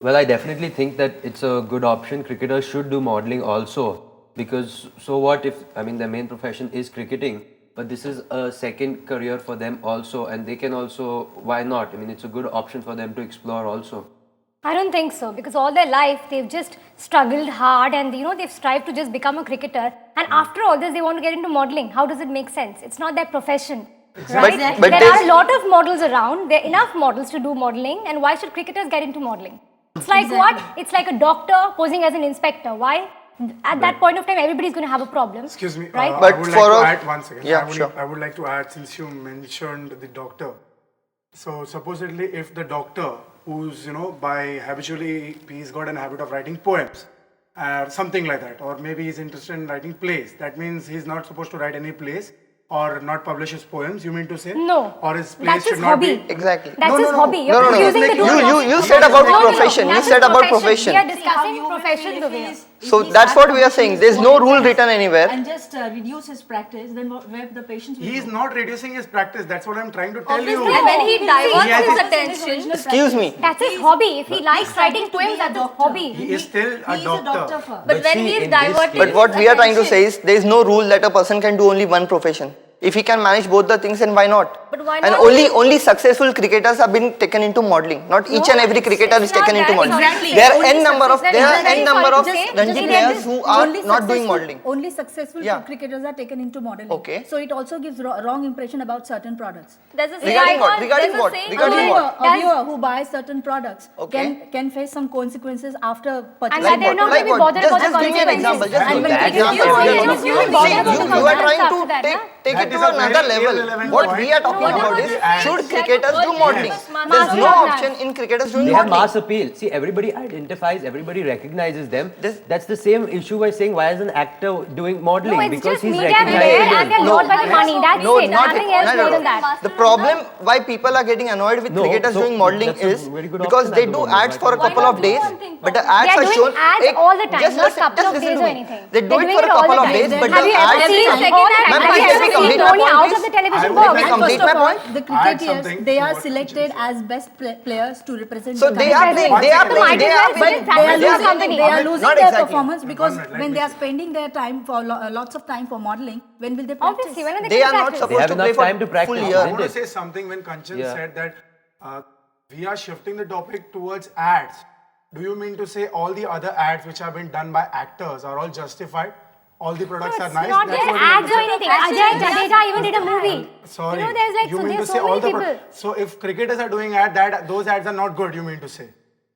Well, I definitely think that it's a good option. Cricketers should do modeling also, because so what if, I mean, their main profession is cricketing, but this is a second career for them also, and they can also, why not? I mean, it's a good option for them to explore also. I don't think so, because all their life they've just struggled hard and they've strived to just become a cricketer, and after all this they want to get into modelling. How does it make sense? It's not their profession. Right? But there are a lot of models around. There are enough models to do modelling, and why should cricketers get into modelling? It's like what? It's like a doctor posing as an inspector. Why? At that point of time, everybody's going to have a problem. Excuse me, right? I would like to add one second. Yeah, sure. I would like to add, since you mentioned the doctor. So supposedly if the doctor who's, by habitually, he's got an habit of writing poems, something like that, or maybe he's interested in writing plays, that means he's not supposed to write any plays or not publish his poems, you mean to say? No. Or his plays That's should his not hobby. be... Exactly. That's his hobby. You're No. confusing the two. You said about profession. You That's said his about profession. We are discussing professions over here. So that's what we are saying. There's no rule written anywhere. And just reduce his practice, then where the patients will He is go. not reducing his practice, that's what I'm trying to tell you. And when he diverts Yes, his it's- attention, Excuse me. that's his hobby. If he likes writing poems, that's his hobby. He is still a He is a doctor. doctor first. But when see, he is in this diverting case- But what we are trying to say is there is no rule that a person can do only one profession. If he can manage both the things, then why not? But why And not? only successful cricketers have been taken into modeling. Not each and every cricketer is it's not taken into that. modeling. Exactly. There are Only n number of success- there are Exactly. n number of Just- Ranji just- players who are Only not doing successful- modeling. Only successful Yeah. cricketers are taken into modeling. Okay. So it also gives wrong impression about certain products. There's a Regarding what? saying- Regarding there's a what? saying Regarding about- what? A viewer who buys certain products Okay. can face some consequences after And purchasing. that they're not Like going to be what? bothered about the Just give me an consequences. example. Just And give me when an cricket- example. you- What you- you're you- talking you- about. you- See, you- you are trying after to that, take That it is to a another very level. irrelevant What point. we are talking What about about is this? should Like cricketers do what- modeling? Yes. There's no Master option in cricketers doing They have modeling. mass appeal. See, everybody identifies, everybody recognizes them. This- That's the same issue by saying why is an actor doing modeling? No, it's because just he's media there recognizable. and they're lured by the money. That's No, it. not Nothing it. else Not more at than all. that. The problem why people are getting annoyed with No, cricketers so doing modeling that's a is very good because option they at the do moment. ads for a Why couple not of do days, one thing but the for- ads They are are doing shown. ads all the time, just not listen, couple just of listen days to or me. anything. They do They're it doing for a it all couple the of time. days, but Have the you ever ads. seen Ma'am, second please Have you let ever me seen complete my Dhoni point, out please. of the television I box? would like to complete my point. The Add cricketers, something they to are what selected Kunjan as best players to represent So the they country. are playing. They are So might playing. They as are well playing. sit in They are They are losing, company. they are Not losing their exactly. performance because One minute, let when me they are say. spending their time for lots of time for modeling, when will they practice? Obviously, when are They are not practice? supposed have to enough play for time to practice, full I year. want to it? say something when Kanchan Yeah. said that we are shifting the topic towards ads. Do you mean to say all the other ads which have been done by actors are all justified? All the products are It's nice? not That's their what you mean ads to or say? anything. Ajay Jadeja even did a movie. Sorry. You know, there's like you so mean to there's say so all many the people. so if cricketers are doing those ads are not good, you mean to say?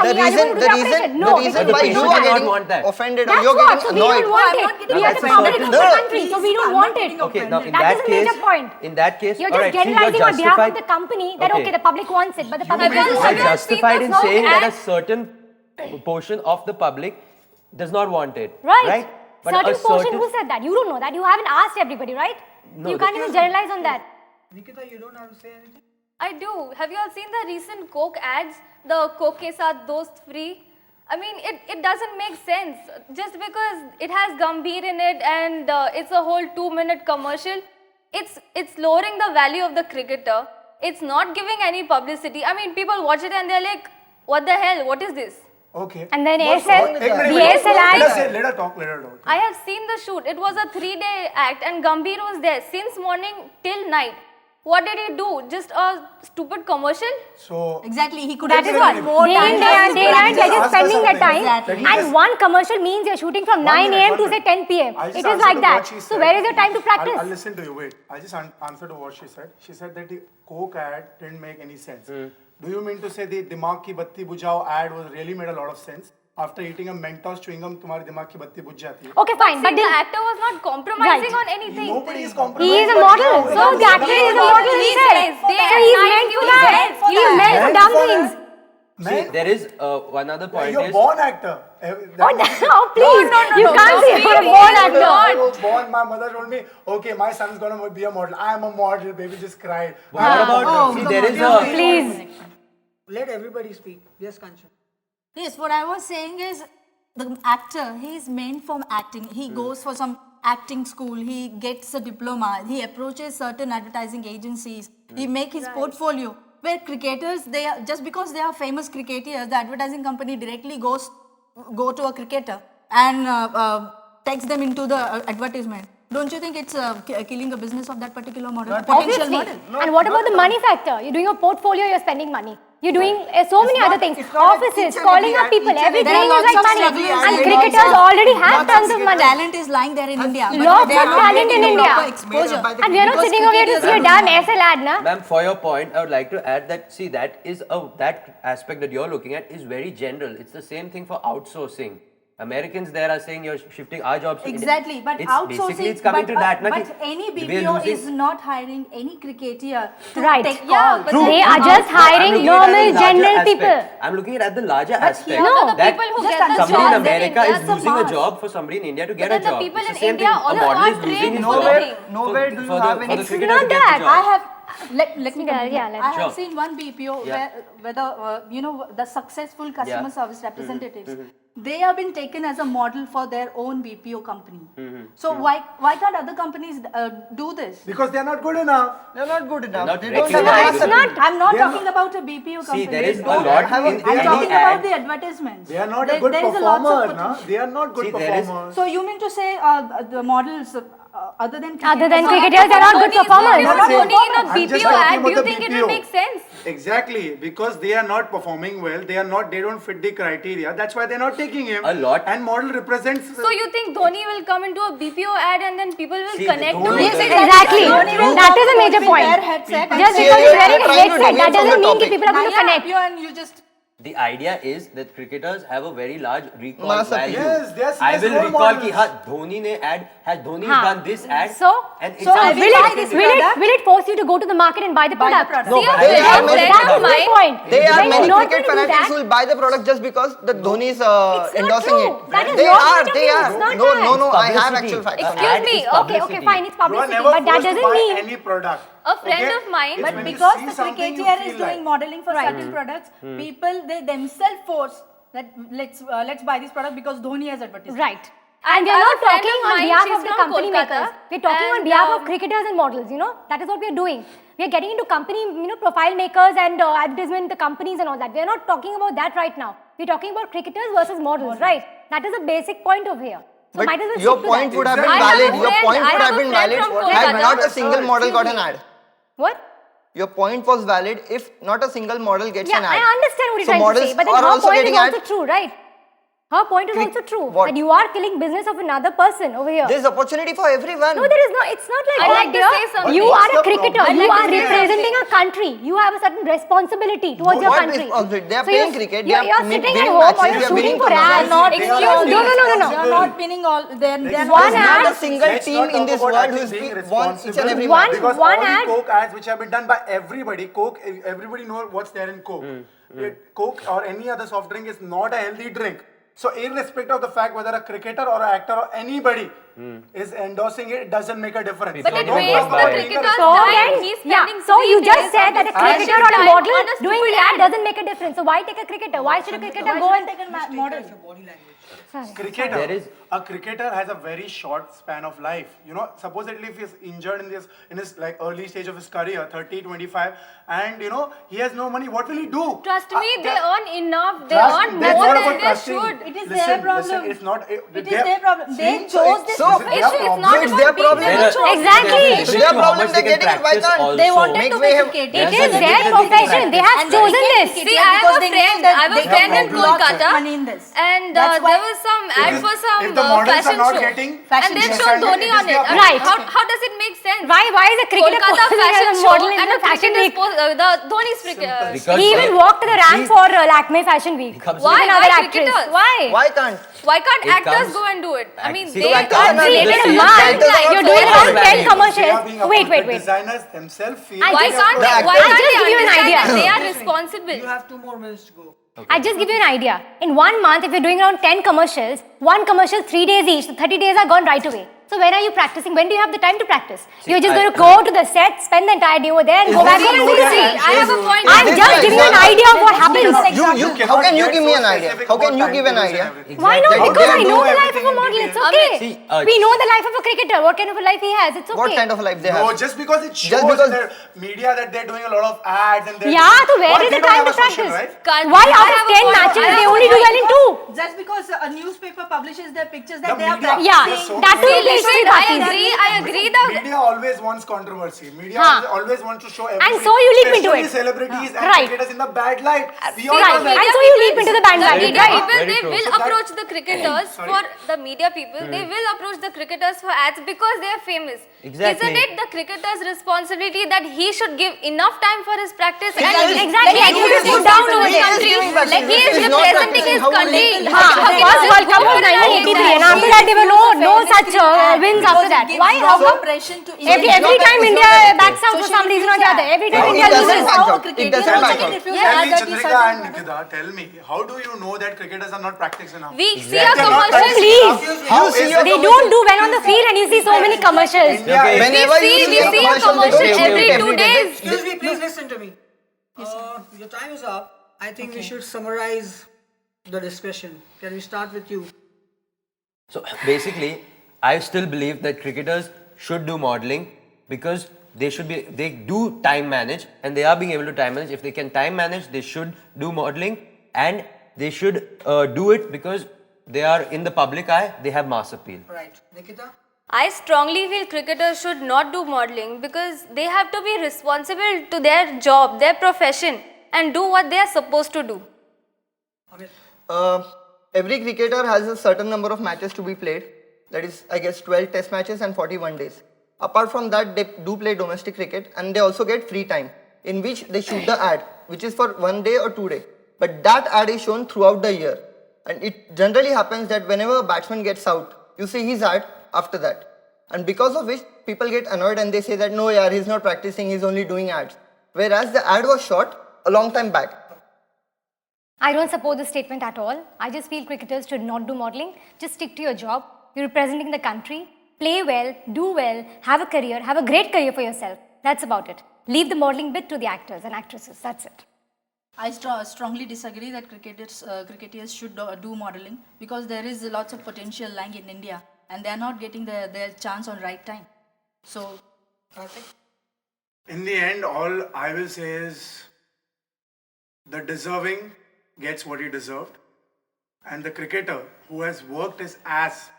for me. Are you going to do the operation? No. the reason But the why you patient are does not getting want that. offended or That's you're what. So getting we don't annoyed. want I'm it. not getting We are the offended. public of the No. country, so we don't I'm want not it. getting Okay, now in That that is the case, major point. in that case, You're all just right, see, generalizing on behalf of the company that Okay. okay, the public wants it, but the public Have you doesn't all- want You're it. justified in seen those saying that a ads? certain portion of the public does not want it. Right. But Certain a portion, who said that? You don't know that. You haven't asked everybody, right? No, You can't even generalize on that. Nikita, you don't have to say anything? I do. Have you all seen the recent Coke ads? The Coke ke saath dost free? I mean, it doesn't make sense. Just because it has Gambhir in it and it's a whole 2-minute commercial, it's lowering the value of the cricketer. It's not giving any publicity. I mean, people watch it and they're like, What the hell? What is this? Okay. And then What's ASL, wrong? Ek minute, the wait. ASL ad. Let her talk. I have seen the shoot. It was a 3-day act and Gambhir was there since morning till night. What did he do? Just a stupid commercial? So Exactly, he could That have is given what. more Day time in, for day out, his day night, practice. they're just Ask her spending their something. time. Exactly. And one commercial means you're shooting from 9 a.m. to say 10 p.m. I just It is answered like to that. what she So said. where is your time to practice? I'll listen to you. Wait. I just answered to what she said. She said that the Coke ad didn't make any sense. Do you mean to say the Dimag Ki Batti Bujhao ad was really made a lot of sense? After eating a Mentos chewing gum, तुम्हारी दिमाग की बत्ती बुझ जाती है. Okay, fine. But the then, actor was not compromising Right. on anything. Nobody is compromising. he is a but model. you know, So the actor is a model He's himself. meant So for that. he's Nice, meant for he's that. meant for He's that. meant for Meant dumb for things. See, there is one other point You're is born actor. Oh, please. You can't say you're a He born is actor. not. I was born. My mother told me, okay, my son's gonna be a model. I am a model. Baby just cried. what about see there is a Please. Let everybody speak. Yes, Kanchan. Yes, what I was saying is the actor, he is meant for acting. He goes for some acting school, he gets a diploma, he approaches certain advertising agencies, he make his portfolio. Where cricketers, they are, just because they are famous cricketers, the advertising company directly go to a cricketer and takes them into the advertisement. Don't you think it's killing the business of that particular model? Potential Obviously. model? And what about the money factor? You're doing a portfolio, you're spending money. You're doing so many other things. it's not like Offices, each and calling every up people, ad- everything There are is like lots of money. strugglers And and cricketers lots of- already have lots tons of of money. talent is lying there in India. but Lots they of are not talent getting in the India. proper exposure. And we are not Because sitting over here to cricket see a is damn a- SL ad, na? Ma'am, for your point, I would like to add that, see, that is that aspect that you're looking at is very general. It's the same thing for outsourcing. Americans there are saying you're shifting our jobs to India. Exactly, but it's outsourcing. Basically, it's coming to that. na, But ki any we are BPO losing- is not hiring any cricketer to Right. take Yeah, calls. but They are No, just I'm hiring looking at normal, the larger general aspect. people. I'm looking at the larger But aspect. here- No, the that people who just get the somebody jobs in in America India, is some losing a mass. job for somebody in India to get then a the job. people It's in the same India thing. all A model are is losing trained his for job. the thing. Nowhere do you for have the any. It's cricketer not to get that. the job. I have let me Yeah, complete. yeah, let- I have Sure. seen one BPO Yeah. where the the successful customer Yeah. service representatives they have been taken as a model for their own BPO company. So why can't other companies do this? Because they're not good enough. They're not good enough. not They don't have recognized. the It's capacity. not. I'm not They are talking about a BPO company. See, there is a No, lot have a- in I'm any talking about ad. the advertisements. They are not There- a good there is a lots of performer. potential. They are not good See, there is- performers. So you mean to say the models other than Other than cricketers- cricketers, they're not good Dhoni is performers. not I'm Dhoni in a I'm just BPO talking ad. Do about you the think it BPO. will make sense? Exactly, because they are not performing well. They don't fit the criteria. That's why they're not taking him. A lot- And model represents. So you think Dhoni will come into a BPO ad and then people will See, connect to Dhoni it? is- Exactly. Dhoni will That come is a out major with point. their headset and Just say, because you're you're wearing a trying to headset, deviate that from the doesn't mean that topic. people are going to "Yeah, connect. you and you just The idea is that cricketers have a very large recall Mass appeal. value. Yes, they are I serious will role recall models. ki Dhoni ne ad has Dhoni Huh. done this ad. So, and it's so a will will buy it, this will, it, product? will it force you to go to the market and buy the Buy the product? product. No, See, a but They friend are of many- friend That of is my mine. point. They are When many you're not cricket going to do fanatics that, who will buy the product just because the Dhoni is It's not endorsing true. it. That is They your are. point of They view. are. It's not No, that. no, no. I have Publicity. actual facts. on Excuse that. me. It's Okay, okay, publicity. fine, it's You are publicity, never but that forced to doesn't buy mean. any product. A friend Okay? of mine, It's But when you because see the something, you cricketer is feel doing like- modeling for certain products, people they themselves force that let's buy this product because Dhoni has advertised. Right. And we are as a not friend talking of on mine, behalf she's of the from company Kolkata, makers. We're talking on and, behalf of cricketers and models, That is what we're doing. We are getting into company, profile makers and advertisement, the companies and all that. We are not talking about that right now. We're talking about cricketers versus models, right? That is a basic point over here. So But might as well your stick to point that. would have been I have a valid. Your friend- point I would have have a been friend valid from had Kolkata. not a single model got an ad. What? Your point was valid if not a single model gets Yeah, an ad. I understand what you're So trying to models say, but then are her also point is getting also ad. true, right? Her point is also true. What? That you are killing business of another person over here. There's opportunity for everyone. No, there is not. It's not like I'd that, like to dear. say something. You What's are a the cricketer. problem? You I'd like are to say representing a country. You have a certain responsibility towards your What country. responsibility? They are So playing you're- cricket, they You're, are you're winning sitting at matches, home or they you're are shooting winning for tournaments. ads. Not- Excuse No, me. no, no, no, They are no. not winning all. They're There's One not ad- a single Let's team not in talk this about world actually who's being won each and responsible. every One- match. Because one all ad- the Coke ads which have been done by everybody, Coke, everybody knows what's there in Coke. Coke or any other soft drink is not a healthy drink. So irrespective of the fact whether a cricketer or an actor or anybody is endorsing it, it doesn't make a difference. But it Don't wastes talk the about cricketer's So time. then, He's yeah. spending So you 3 just days said that a of his cricketer or a time model on a doing stupid that ad. doesn't make a difference. So why take a cricketer? Why should a cricketer go and take a Take model? care of your body language. Cricketer. There is- A cricketer has a very short span of life. You know, supposedly if he's injured in his like early stage of his career, 30, 25, and you know, he has no money, what will he do? Trust me, they earn enough. They Trust- earn that's more not than about they trusting. should. It is Listen, their problem. Listen, it's not. It is their problem. They See, chose this so profession. Issue is not It's about their being problem. immature. Exactly. It's their problem, they're getting it, why can't? They wanted Make to way be have- cricketers. It is their profession. They have And chosen they this. became See, I have because a they friend. knew that I have a they friend can in make lots of Kolkata, money in this. and That's why- there was some ad for some if the models fashion are not show, getting and fashion they show, showed Dhoni it is on it. their I mean, Right. How does it make sense? Why is a cricketer Kolkata posing as fashion a show model in and the a fashion cricketer's week? the Dhoni's Because He even walked the ramp for Lakme Fashion Week. Becomes- With Why? another Why actress. cricketers? Why? Why can't? Why can't It actors comes- go and do it? I mean, See, they actors can't are not see doing it it. in The a actors month. are You're not doing doing around it. 10 They are commercials. being Wait. The designers themselves feel. I Why just- can't The they? Why actors- can't I'll just they give you an understand idea. that they are You responsible? have 2 more minutes to go. I just give you an idea. In 1 month, if you're doing around 10 commercials, one commercial 3 days each, so 30 days are gone right away. So when are you practicing? When do you have the time to practice? You're just going to go to the set, spend the entire day over there, and go back home and do the See, same. I have a point. I'm This just is giving you an exactly- idea of what happens. cannot How can you get give me so an idea? specific How can about you give an timetables and idea? everything. Why not? They Because I don't know know the life of a everything in model. It's detail. okay. See, We know the life of a cricketer, what kind of a life he has. It's okay. What kind of life they No, have? just because it shows Just because- in the media that they're doing a lot of ads and they're Yeah, so where Why is they the don't time have to a social practice? life? Can't- Why I out have of a 10 point. matches, I have they a only do point. well in 2? Just because a newspaper publishes their pictures The that they are media- Yeah, practicing. so that too many- in the history I parties. agree. I agree. The Media always wants controversy. Media Huh. always wants to show everything. And so you leap into especially it. celebrities and Right. cricketers in the bad light. We all Right. know that. And so you leap into the bandwagon, media right? people, Very they true. will So that- approach the cricketers Sorry. for the media people. They will approach the cricketers for ads because they are famous. Exactly. Isn't it the cricketer's responsibility that he should give enough time for his practice and Exactly. Exactly. let And him he is put put down down to over his there. country? Like he is He's not representing practicing. his How will country. he- Huh. First World Cup was 1983 and after that there were no such wins after that. Why? How come? Impression to Every time India backs out for some reason or the other. Every time No, India it doesn't loses. back How a out. It cricketer doesn't also back can out. refuse Yeah. Tell me, that Chandrika certain- and Nikita, tell me, how do you know that cricketers are not practicing now? We see a They're not commercial. practicing Please. enough. How Is see it- your They don't do well on the field and you see so many commercials. India is- Whenever you we see a see a commercial, commercial they do it every every 2 day. days. Excuse me, please listen to me. Your time is up. I think we should summarize the discussion. Can we start with you? So basically, I still believe that cricketers should do modeling because they do time manage and they are being able to time manage. If they can time manage, they should do modeling and they should do it because they are in the public eye, they have mass appeal. Right. Nikita? I strongly feel cricketers should not do modeling because they have to be responsible to their job, their profession, and do what they are supposed to do. Amit? Every cricketer has a certain number of matches to be played. That is, I guess, 12 test matches and 41 days. Apart from that, they do play domestic cricket and they also get free time in which they shoot the ad, which is for 1 day or 2 days. But that ad is shown throughout the year. And it generally happens that whenever a batsman gets out, you see his ad after that. And because of which people get annoyed and they say that no, yeah, he's not practicing, he's only doing ads. Whereas the ad was shot a long time back. I don't support this statement at all. I just feel cricketers should not do modeling. Just stick to your job. You're representing the country. Play well, do well, have a career, have a great career for yourself. That's about it. Leave the modeling bit to the actors and actresses. That's it. I strongly disagree that cricketers should do modeling because there is lots of potential lying in India and they are not getting their chance on right time. So, In the end, all I will say is the deserving gets what he deserved, and the cricketer who has worked his ass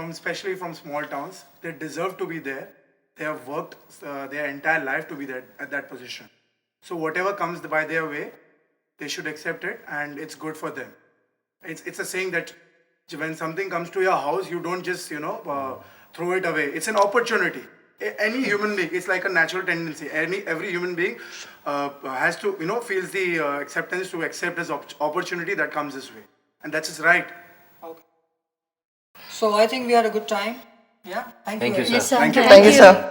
especially from small towns, they deserve to be there. They have worked their entire life to be there at that position. So whatever comes by their way, they should accept it, and it's good for them. It's a saying that when something comes to your house, you don't just throw it away. It's an opportunity. Any human being, it's like a natural tendency. Every human being has to feels the acceptance to accept his opportunity that comes his way, and that's his right. Okay. So I think we had a good time. Yeah. Thank you. Thank you, very sir. much. Thank you, sir.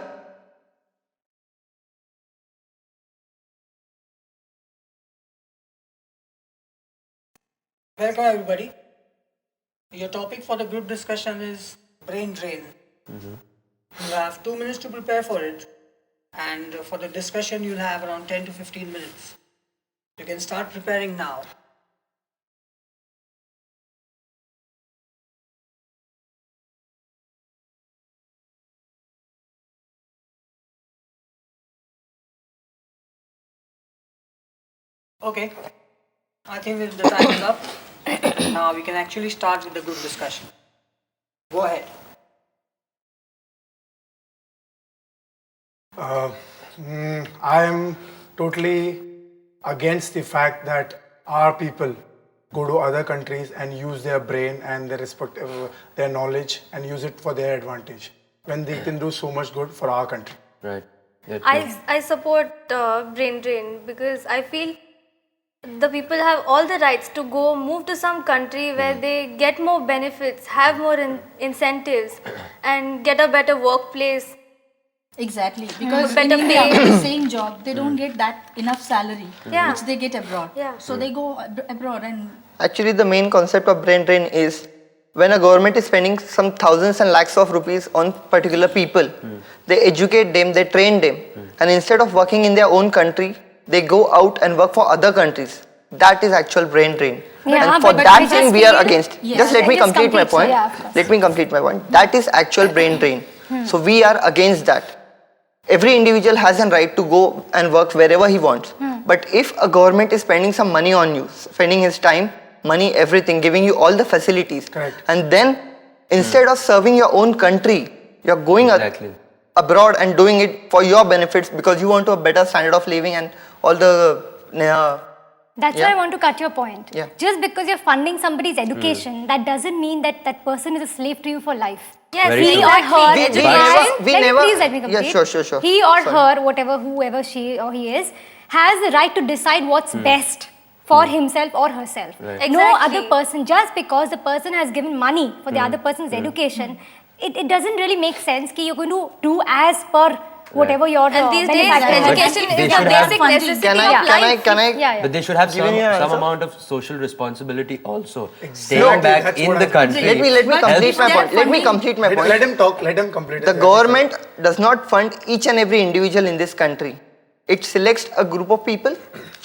Welcome everybody. Your topic for the group discussion is brain drain. You have 2 minutes to prepare for it, and for the discussion you'll have around 10 to 15 minutes. You can start preparing now. Okay, I think the time is up. Now we can actually start with the group discussion. Go ahead. I am totally against the fact that our people go to other countries and use their brain and their their knowledge and use it for their advantage when they can do so much good for our country. Right. Yeah, true. I support brain drain because I feel the people have all the rights to go move to some country where they get more benefits, have more incentives, and get a better workplace. Exactly, because in Better India, pay. the same job, they don't get that enough salary, Yeah. which they get abroad. Yeah. So they go abroad and Actually, the main concept of brain drain is when a government is spending some thousands and lakhs of rupees on particular people, they educate them, they train them, and instead of working in their own country, they go out and work for other countries. That is actual brain drain. Yeah, and for but that we thing just we are feel- against. Yes. Just let me Just complete my complete, point. yeah, of course. Let me complete my point. That is actual brain drain. So we are against that. Every individual has a right to go and work wherever he wants. But if a government is spending some money on you, spending his time, money, everything, giving you all the facilities, Correct. and then instead of serving your own country, you're going Exactly. abroad and doing it for your benefits because you want a better standard of living and all the That's Yeah. why I want to cut your point. Yeah. Just because you're funding somebody's education, that doesn't mean that that person is a slave to you for life. Yes, Very He true. or her, We education, never- please let me complete. Yeah, sure. He or Sorry. her, whoever she or he is, has the right to decide what's best for himself or herself. Right. No Exactly. other person, just because the person has given money for the other person's education, it doesn't really make sense that you're going to do as per whatever your And these days, benefactor has. education They is a should have basic funding. necessity Can of life. Yeah. But they should have Giving you an some answer? amount of social responsibility also. Exactly. Staying back That's in what the I- country. Let me But complete if my they are point. Let me funding- complete my point. Let him talk. Let him complete. The government does not fund each and every individual in this country. It selects a group of people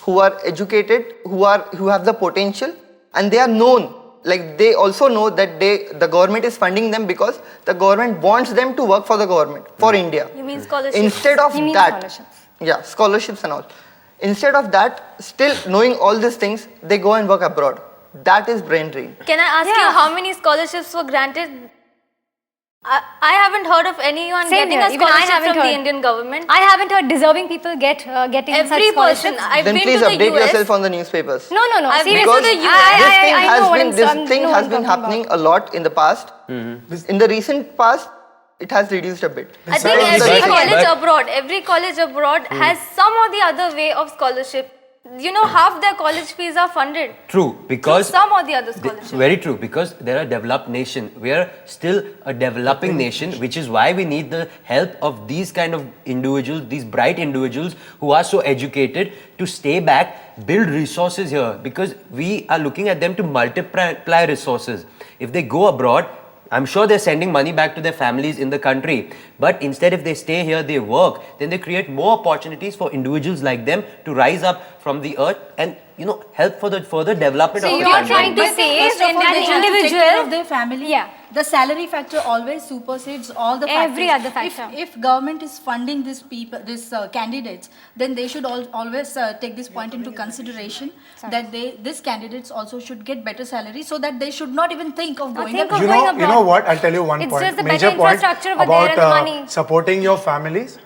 who are educated, who have the potential, and they are known. Like they also know that the government is funding them because the government wants them to work for the government, for India. You mean scholarships? Instead of You mean that, scholarships. yeah, scholarships and all. Instead of that, still knowing all these things, they go and work abroad. That is brain drain. Can I ask you how many scholarships were granted? I haven't heard of anyone Same getting here. a Even I scholarship haven't from the heard. Indian government. I haven't heard deserving people getting such Every person. scholarships. I've Then been please to the update US. yourself on the newspapers. No. I've been Seriously, to the This US. thing I has know what been, I'm- this I'm- thing know has what been I'm talking happening a lot in the past. In the recent past, it has reduced a bit. I think That is the every thing. college abroad has some or the other way of scholarship. You know, half their college fees are funded True, because through some or the other scholarship. very true, because they're a developed nation. We are still a developing nation, which is why we need the help of these kind of individuals, these bright individuals who are so educated to stay back, build resources here, because we are looking at them to multiply resources. If they go abroad, I'm sure they're sending money back to their families in the country. But instead, if they stay here, they work, then they create more opportunities for individuals like them to rise up from the earth and, help for the further development So of the you're country. trying to But say first of in all, an they have to take individual- care of their family. Yeah. The salary factor always supersedes all the factors. Every other factor. If government is funding these people, these candidates, then they should always take this point into consideration that these candidates also should get better salary so that they should not even think of going think abroad. of going You know abroad. what? I'll tell you one It's point. just the Major better point infrastructure over about there and the money. supporting your families.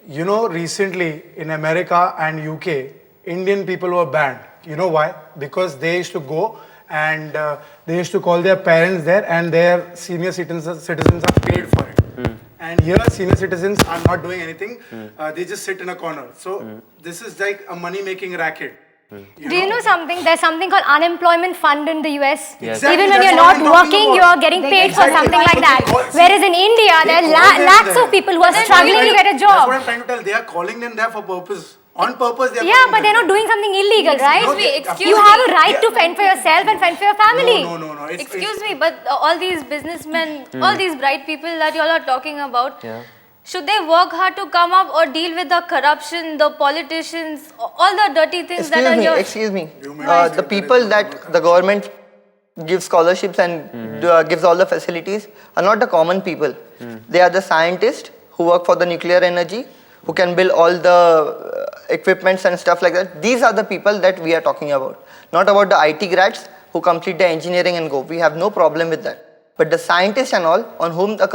You know, recently in America and UK, Indian people were banned. You know why? Because they used to go and they used to call their parents there, and their senior citizens are paid for it. And here, senior citizens are not doing anything. They just sit in a corner. So this is like a money-making racket. Do you know something? There's something called unemployment fund in the US. Yes. Exactly, Even when that's you're what not I'm talking working, about. you're getting paid for Exactly. something like that. Because- Whereas in India, there are They call them lakhs there. of people who are That's struggling what to get a That's what job. I'm trying to tell. They are calling them there for purpose On purpose, they are Yeah, putting but they're them not doing something illegal, right? No, they- of You course have a they- right yeah. to fend for yourself and fend for your family. No. Excuse me, but all these businessmen, all these bright people that you all are talking about, should they work hard to come up or deal with the corruption, the politicians, all the dirty things that are here? Excuse me. The people that the government gives scholarships and gives all the facilities are not the common people. They are the scientists who work for the nuclear energy, who can build all the equipments and stuff like that. These are the people that we are talking about. Not about the IT grads who complete the engineering and go. We have no problem with that. But the scientists and all on whom the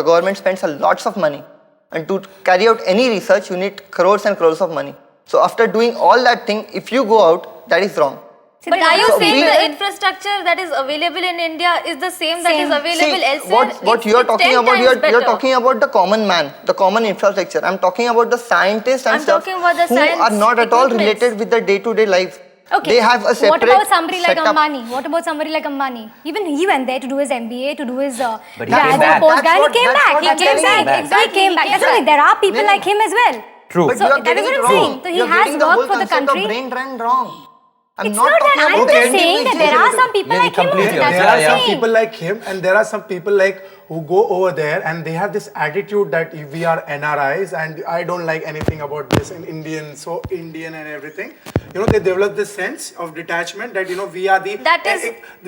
government spends a lots of money. And to carry out any research, you need crores and crores of money. So after doing all that thing, if you go out, that is wrong. But are you So saying we- the infrastructure that is available in India is the same that is available See, elsewhere? what you are It's talking 10 about, times you're better. talking about the common man, the common infrastructure. I'm talking about the scientists and I'm stuff talking about the who science are not at all equipments. related with the day-to-day life. Okay. They have a separate What about somebody like setup. Ambani? What about somebody like Ambani? Even he went there to do his MBA, to do his But he came graduate back. postgrad. That's He what- came that's back. what He I'm came telling back. you. Exactly. He came back. That's why there are people like him as well. True. But So you are that getting is what it I'm wrong. saying. So he You're has getting the worked whole for the concept country. of brain drain wrong. I'm It's not that. talking I'm about just saying that there are some people Yeah, like him. completely. That's There what are I'm some saying. people like him, and there are some people like who go over there and they have this attitude that we are NRIs and I don't like anything about this and Indian, so Indian and everything. You know, they develop this sense of detachment that we are the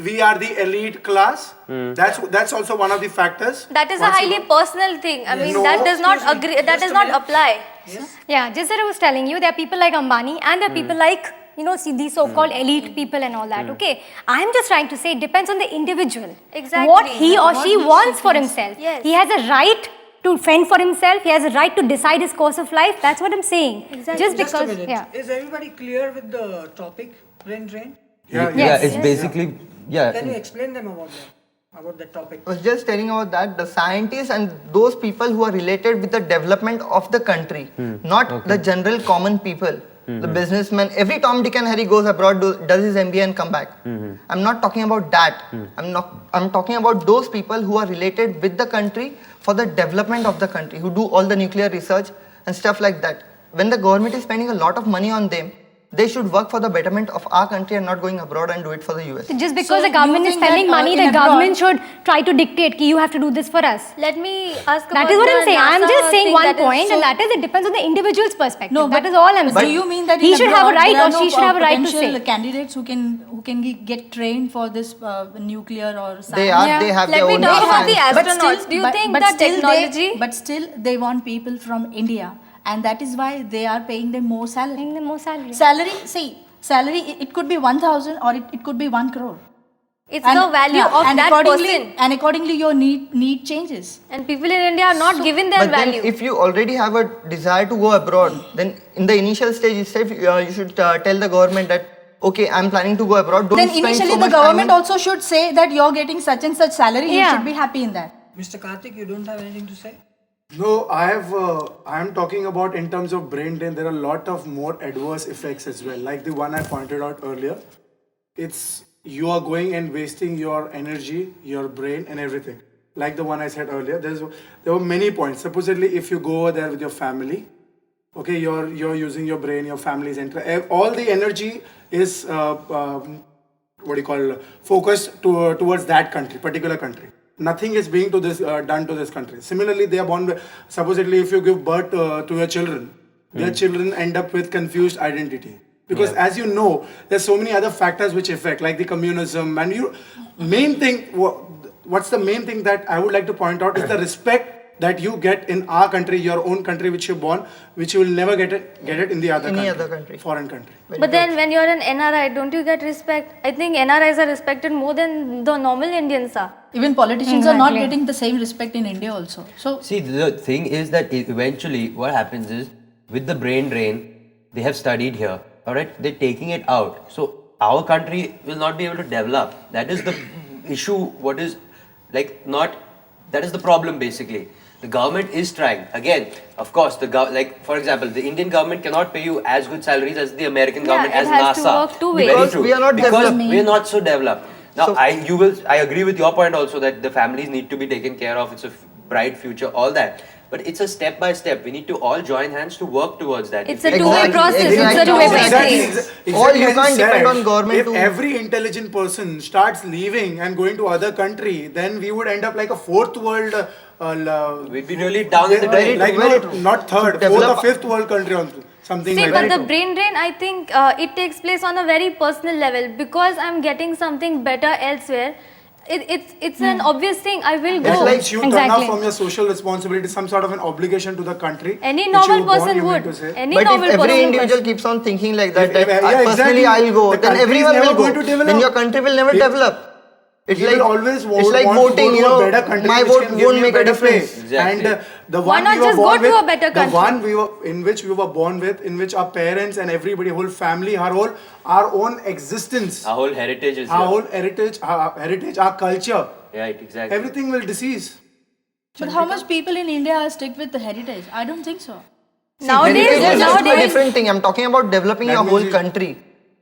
we are the elite class. That's also one of the factors. That is a Once you highly go- personal thing. I mean, No, that does not excuse me, agree. That just does a not minute. apply. Yeah, just that I was telling you, there are people like Ambani and there are people like, see these so-called elite people and all that, okay? I'm just trying to say it depends on the individual. Exactly. What he or What she he wants for thinks. himself. Yes. He has a right to fend for himself. He has a right to decide his course of life. That's what I'm saying. Exactly. Just Just a because, minute. yeah. Is everybody clear with the topic, brain drain? Yeah, Yeah, it's basically, Can you explain them about the topic? I was just telling about that. The scientists and those people who are related with the development of the country, not the general common people. The businessman, every Tom, Dick and Harry goes abroad, does his MBA and come back. I'm not talking about that. I'm talking about those people who are related with the country for the development of the country, who do all the nuclear research and stuff like that. When the government is spending a lot of money on them, they should work for the betterment of our country and not going abroad and do it for the US. Just because So the government you is think that, spending money, in the abroad- government should try to dictate, you have to do this for us. Let me ask That about is what the I'm saying. I'm NASA just saying thing one that is point, so- and that is it depends on the individual's perspective. No, that but is all I'm do saying. you mean that he in should have a abroad right there or are she no, should have a right to potential say? candidates who can get trained for this nuclear or science? They are, Yeah. they have Let their me own talk about the science. astronauts. Do you think that still technology? but still they want people from India, and that is why they are paying them more salary. Paying them more salary. Salary, it could be 1,000 or it could be 1 crore. It's the value of and that accordingly, person. And accordingly, your need changes. And people in India are not given their But value. then if you already have a desire to go abroad, then in the initial stage itself, you should tell the government that, okay, I'm planning to go abroad. Don't Then spend initially so the much time government in- also should say that you're getting such and such salary. You Yeah. should be happy in that. Mr. Karthik, you don't have anything to say? No, I am talking about in terms of brain drain, there are a lot of more adverse effects as well. Like the one I pointed out earlier. You are going and wasting your energy, your brain and everything. Like the one I said earlier, there were many points. Supposedly if you go over there with your family, okay, you're using your brain, your family's all the energy is focused towards that country, particular country. Nothing is being done to this country. Similarly, they are born. Supposedly, if you give birth to your children, their children end up with confused identity. Because as you know, there's so many other factors which affect, like the communism. And what's the main thing that I would like to point out is the respect that you get in our country, your own country, which you're born, which you will never get it in the other Any country, other country. foreign country. But then when you're an NRI, don't you get respect? I think NRIs are respected more than the normal Indians are. Even politicians are not Exactly. getting the same respect in India also. So see, the thing is that eventually what happens is with the brain drain, they have studied here, alright? They're taking it out. So our country will not be able to develop. That is the issue. That is the problem basically. The government is trying. Again, of course, for example, the Indian government cannot pay you as good salaries as the American government, it as has to NASA. work two ways. Very Because true. we are not because developed. we are not so developed. Now, So- I agree with your point also that the families need to be taken care of. It's a bright future, all that. but it's a step by step. We need to all join hands to work towards that. It's If a we- two-way process. It's a two-way process. Or you as can't said, depend on government If to- every intelligent person starts leaving and going to other country, then we would end up like a fourth world. We'd be really down in the drain. Like Very no, true. not third, To fourth or develop- fifth world country on something See, like but that. the brain drain, I think it takes place on a very personal level because I'm getting something better elsewhere. It's an obvious thing. I will go. It makes you turn Exactly. off from your social responsibility, some sort of an obligation to the country. Any which normal you were born, person you meant would. to say. Any But normal if every person individual would. keeps on thinking like that, If- that yeah, personally exactly. I'll go, The then country is everyone never will go. going to develop. Then your country will never It- develop. It's We like will always it's like want to voting, go you to know. a better country My which vote can give won't me make a better difference. pay. Exactly. And the Why one not we were just go born to with, a better the country? one we were in which we were born with, in which our parents and everybody, whole family, our own existence, Our whole heritage is our here. whole heritage, our culture, Right, exactly. everything will decease. But how much people in India are stick with the heritage? I don't think so. Nowadays, Heritage is a nowadays, different thing. I'm talking about developing That your whole means you- country.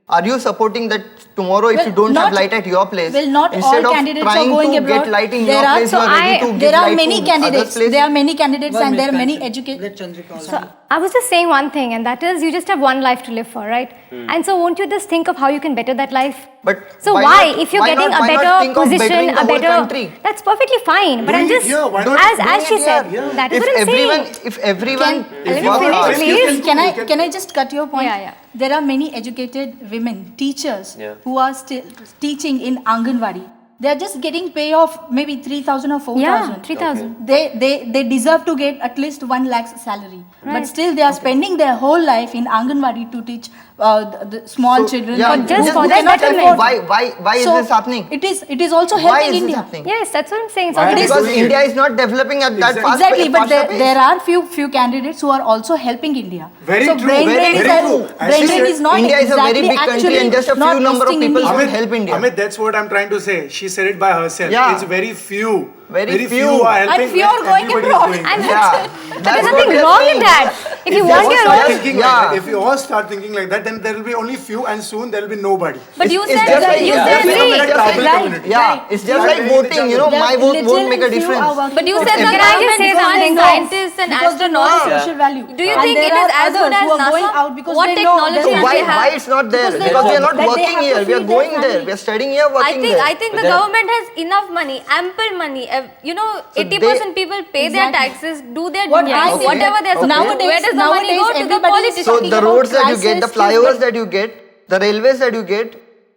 Are you supporting that tomorrow if Well, you don't have not- light at your place, Well, not instead all of candidates are trying going to abroad. get light in There your are- place, so you are ready to There give are light many to others' candidates. place? There are many candidates and there are many Let educated. Chandrika So answer. I was just saying one thing, and that is you just have one life to live for, right? And so won't you just think of how you can better that life? But So why why, not- if you're why getting not- a why not better think of position, bettering the a whole better, country? that's perfectly fine. But Do I'm it just, here, why not as bring she it said, here? that is If what I'm everyone, saying. if everyone, Let me work finish, hard, you please. Can I just cut your point? Yeah, yeah. There are many educated women, teachers, Yeah. who are still teaching in Anganwadi. They are just getting pay of maybe 3,000 or 4,000. Yeah, 3,000. They deserve to get at least 1 lakh salary. But Right. still they are spending their whole life in Anganwadi to teach the small children. yeah, and just who for cannot that betterment. afford. Why is So this happening? It is also Why helping is this India. happening? Yes, that's what I'm saying. It's Why already are Because doing it? India is not developing at that fast Exactly, but faster pace. there are few candidates who are also helping India. Very so true, brain very drain is true. a- As brain she drain said, is not India is a very exactly big country actually and just a not few number of assisting people India. should help India. Amit, that's what I'm trying to say. She said it by herself. Yeah. It's very few. Very few few. are helping. And few are going everybody abroad. is going. And Yeah, but that's there's what nothing we are wrong saying. in that. If you we want all your start own, thinking Yeah. like that, if we all start thinking like that, then there will be only few, and soon there will be nobody. but you It's said just like- you yeah. said It's just see, like- tribal Right, community. Yeah, right. it's just You like are very voting, you know, There my are vote little won't make a and few are difference. working But you for said the everyone government just say is something, on guys? scientists and Because they know astronauts. the social value. Do you And think there it is are as good others as who are going NASA? out because What they know technology that So they why, have? why it's not there? Because they Because we are know not that they working have to here. We are feed their going there. family. We are studying here, I working think there. the But then- government has enough money, ample money. You know, 80% people pay their Exactly. taxes, do their What duties, I think whatever they're supposed to. nowadays- Where does the money nowadays go? To the everybody is politicians. So talking the about roads that you get, the crisis, flyovers that you get, the railways that you get,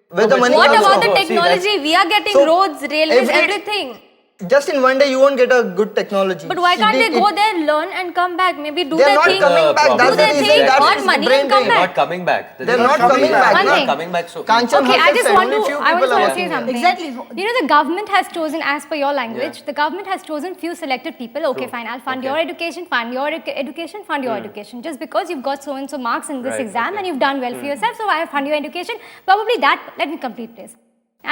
where the but money What comes about the from? See, that's- technology? We are getting So, roads, railways, every- everything. Just in one day you won't get a good technology. But why can't they go there, learn, and come back? Maybe do They're their not thing. coming back. problem. That's Do the their reason. thing, That's earn the money brain and come drain. They're back. not coming back. They're not coming back. One na? thing. Coming back so. Kanchan Okay, I Hussain just said want only to. few I people just are want to say working here. something. Exactly. You know, the government has chosen, as per your language, Yeah. the government has chosen few selected people. Okay, True. fine. I'll fund Okay. your education, fund your education, fund your education. Just because you've got so and so marks in this Right, exam okay. and you've done well for yourself, so I fund your education. Probably that. Let me complete this.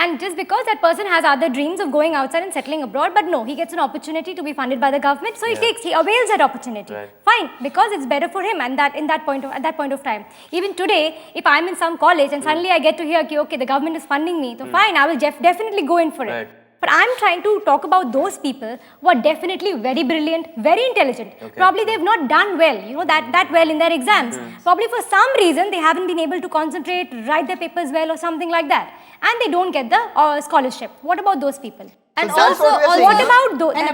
And just because that person has other dreams of going outside and settling abroad, but no, he gets an opportunity to be funded by the government, so he avails that opportunity. Right. Fine, because it's better for him, and at that point of time. Even today, if I'm in some college and suddenly I get to hear, okay, the government is funding me, so fine, I will definitely go in for it. Right. But I'm trying to talk about those people who are definitely very brilliant, very intelligent. Okay. Probably they've not done well, you know, that well in their exams. Probably for some reason they haven't been able to concentrate, write their papers well or something like that. And they don't get the scholarship. What about those people? And So that's also, what we are saying. what about those? And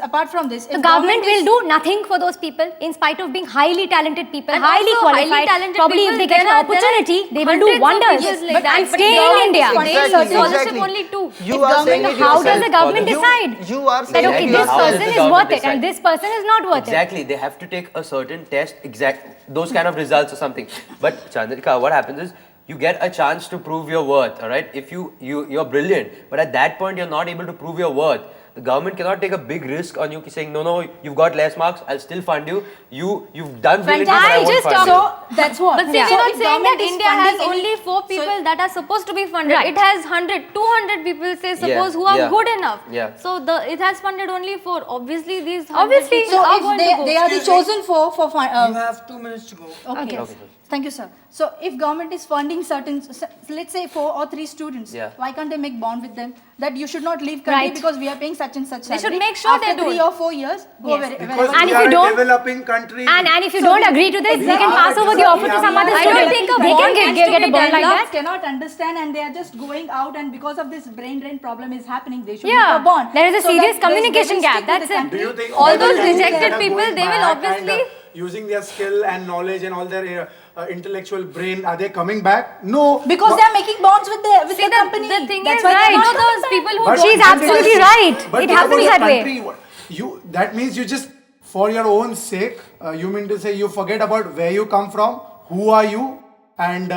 apart from this, the if government is- will do nothing for those people in spite of being highly talented people, And highly also qualified. highly talented Probably people, if they get there an are opportunity, they will do hundreds of wonders. people like But that. I'm But staying in government India. is funding Exactly, scholarship exactly. only two. You are saying it How does yourself. the government You- decide? You are That saying okay, it this How does person the is government worth it decide? and this person is not worth it. Exactly, they have to take a certain test, those kind of results or something. But Chandrika, what happens is you get a chance to prove your worth. All right, if you're brilliant, but at that point you're not able to prove your worth. The government cannot take a big risk on you, saying no, you've got less marks, I'll still fund you. You've done brilliantly, but I won't fund you. So that's what. But see, Yeah. we're So not if saying that government is India has funding only any- 4 people that are supposed to be funded. Right. It has 100, 200 people, say, suppose, who are yeah. good enough. Yeah. So it has funded only 4. Obviously, these 100 Obviously. people So are if going to go. they are the chosen for You have 2 minutes to go. okay. Okay. Thank you, sir. So if government is funding certain, let's say 4 or 3 students, Yeah. why can't they make bond with them that you should not leave country Right. because we are paying such and such They should salary. make sure After they do 3 it. or 4 years, go Yes. wherever. Because And we if are you a don't- developing country. And if you don't agree to this, they can pass over the offer to some other I don't student. think a They bond can needs to get be a bond like developed. that. Cannot understand and they are just going out, and because of this brain drain problem is happening, they should Yeah, make a bond. there is a so serious that communication they will gap, stick with that's the it. country. Do you think All those students rejected that are people, going they will back obviously- and, using their skill and knowledge and all their intellectual brain, are they coming back? No. Because they are making bonds with the See, company. the thing That's is, why they are you know not coming those back. people who But don't She's when absolutely they- right. but It because happens the that way. country, that means you just, for your own sake, you mean to say you forget about where you come from, who are you, and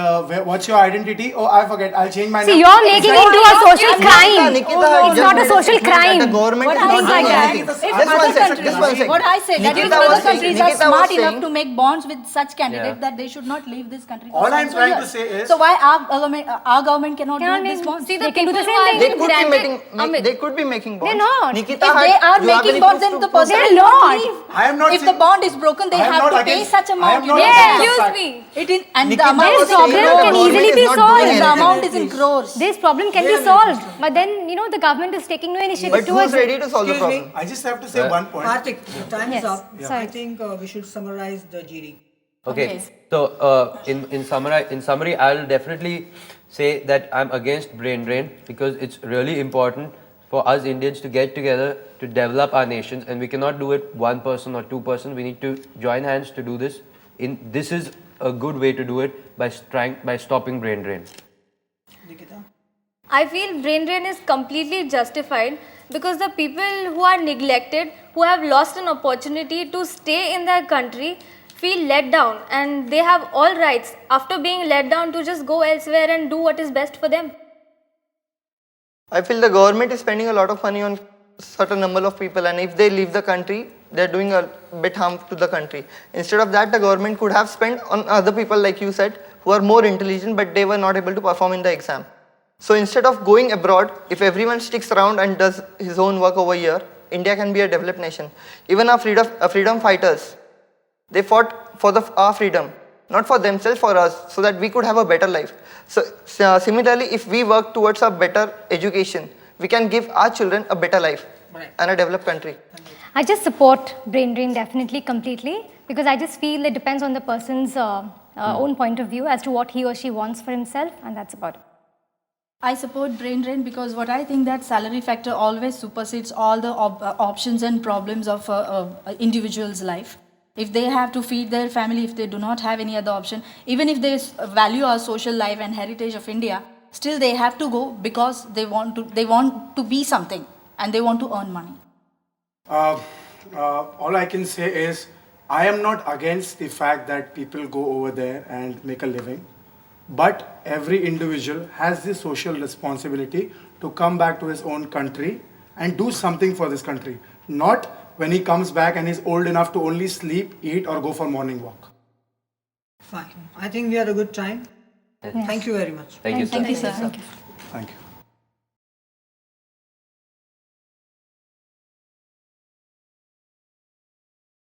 what's your identity? Oh, I forget. I'll change my See, name. you're making it into a social crime. Nikita, It's not a social That the crime. government What is I not say doing that anything. if Just other one second. countries, Just one second. what I say that if Nikita other was saying- countries are Nikita was smart enough saying- to make bonds with such candidates Yeah. that they should not leave this country. For All so I'm and so trying to years. say is- so why our government cannot Cannot do this make- bonds? See, They can do the people same who are thing. They could be granted- making. Amit, They could be making bonds. They're not. Nikita, If they are you have making any bonds, proof then to the prove person that? They're cannot not. leave. I am not If the saying- bond is broken, they I am have not to pay against- such I am amount. not know against that. the Excuse fact. me. It is, and Nikita the amount was is saying problem that the can government easily is be not solved. doing the anything. amount is in crores. This problem can be solved, but then, the government is taking no initiative But who's towards ready it. to solve the Excuse me. problem? I just have to say one point. Karthik, your time Yes. is up. Sorry. I think we should summarize the GD. Okay. So in summary, I'll definitely say that I'm against brain drain because it's really important for us Indians to get together to develop our nations, and we cannot do it one person or two person. We need to join hands to do this. This is a good way to do it by stopping brain drain. Nikita? I feel brain drain is completely justified because the people who are neglected, who have lost an opportunity to stay in their country, feel let down, and they have all rights after being let down to just go elsewhere and do what is best for them. I feel the government is spending a lot of money on certain number of people, and if they leave the country, they're doing a bit harm to the country. Instead of that, the government could have spent on other people, like you said, who are more intelligent, but they were not able to perform in the exam. So instead of going abroad, if everyone sticks around and does his own work over here, India can be a developed nation. Even our freedom fighters, they fought for our freedom, not for themselves, for us, so that we could have a better life. So similarly, if we work towards a better education, we can give our children a better life and a developed country. I just support brain drain definitely, completely, because I just feel it depends on the person's own point of view as to what he or she wants for himself, and that's about it. I support brain drain because what I think that salary factor always supersedes all the options and problems of a individual's life. If they have to feed their family, if they do not have any other option, even if they value our social life and heritage of India, still they have to go because they want to be something and they want to earn money. All I can say is I am not against the fact that people go over there and make a living, but every individual has the social responsibility to come back to his own country and do something for this country, not when he comes back and is old enough to only sleep, eat, or go for morning walk. Fine. I think we had a good time. Thank you very much. Thank you, sir. Thank you, sir. Thank you.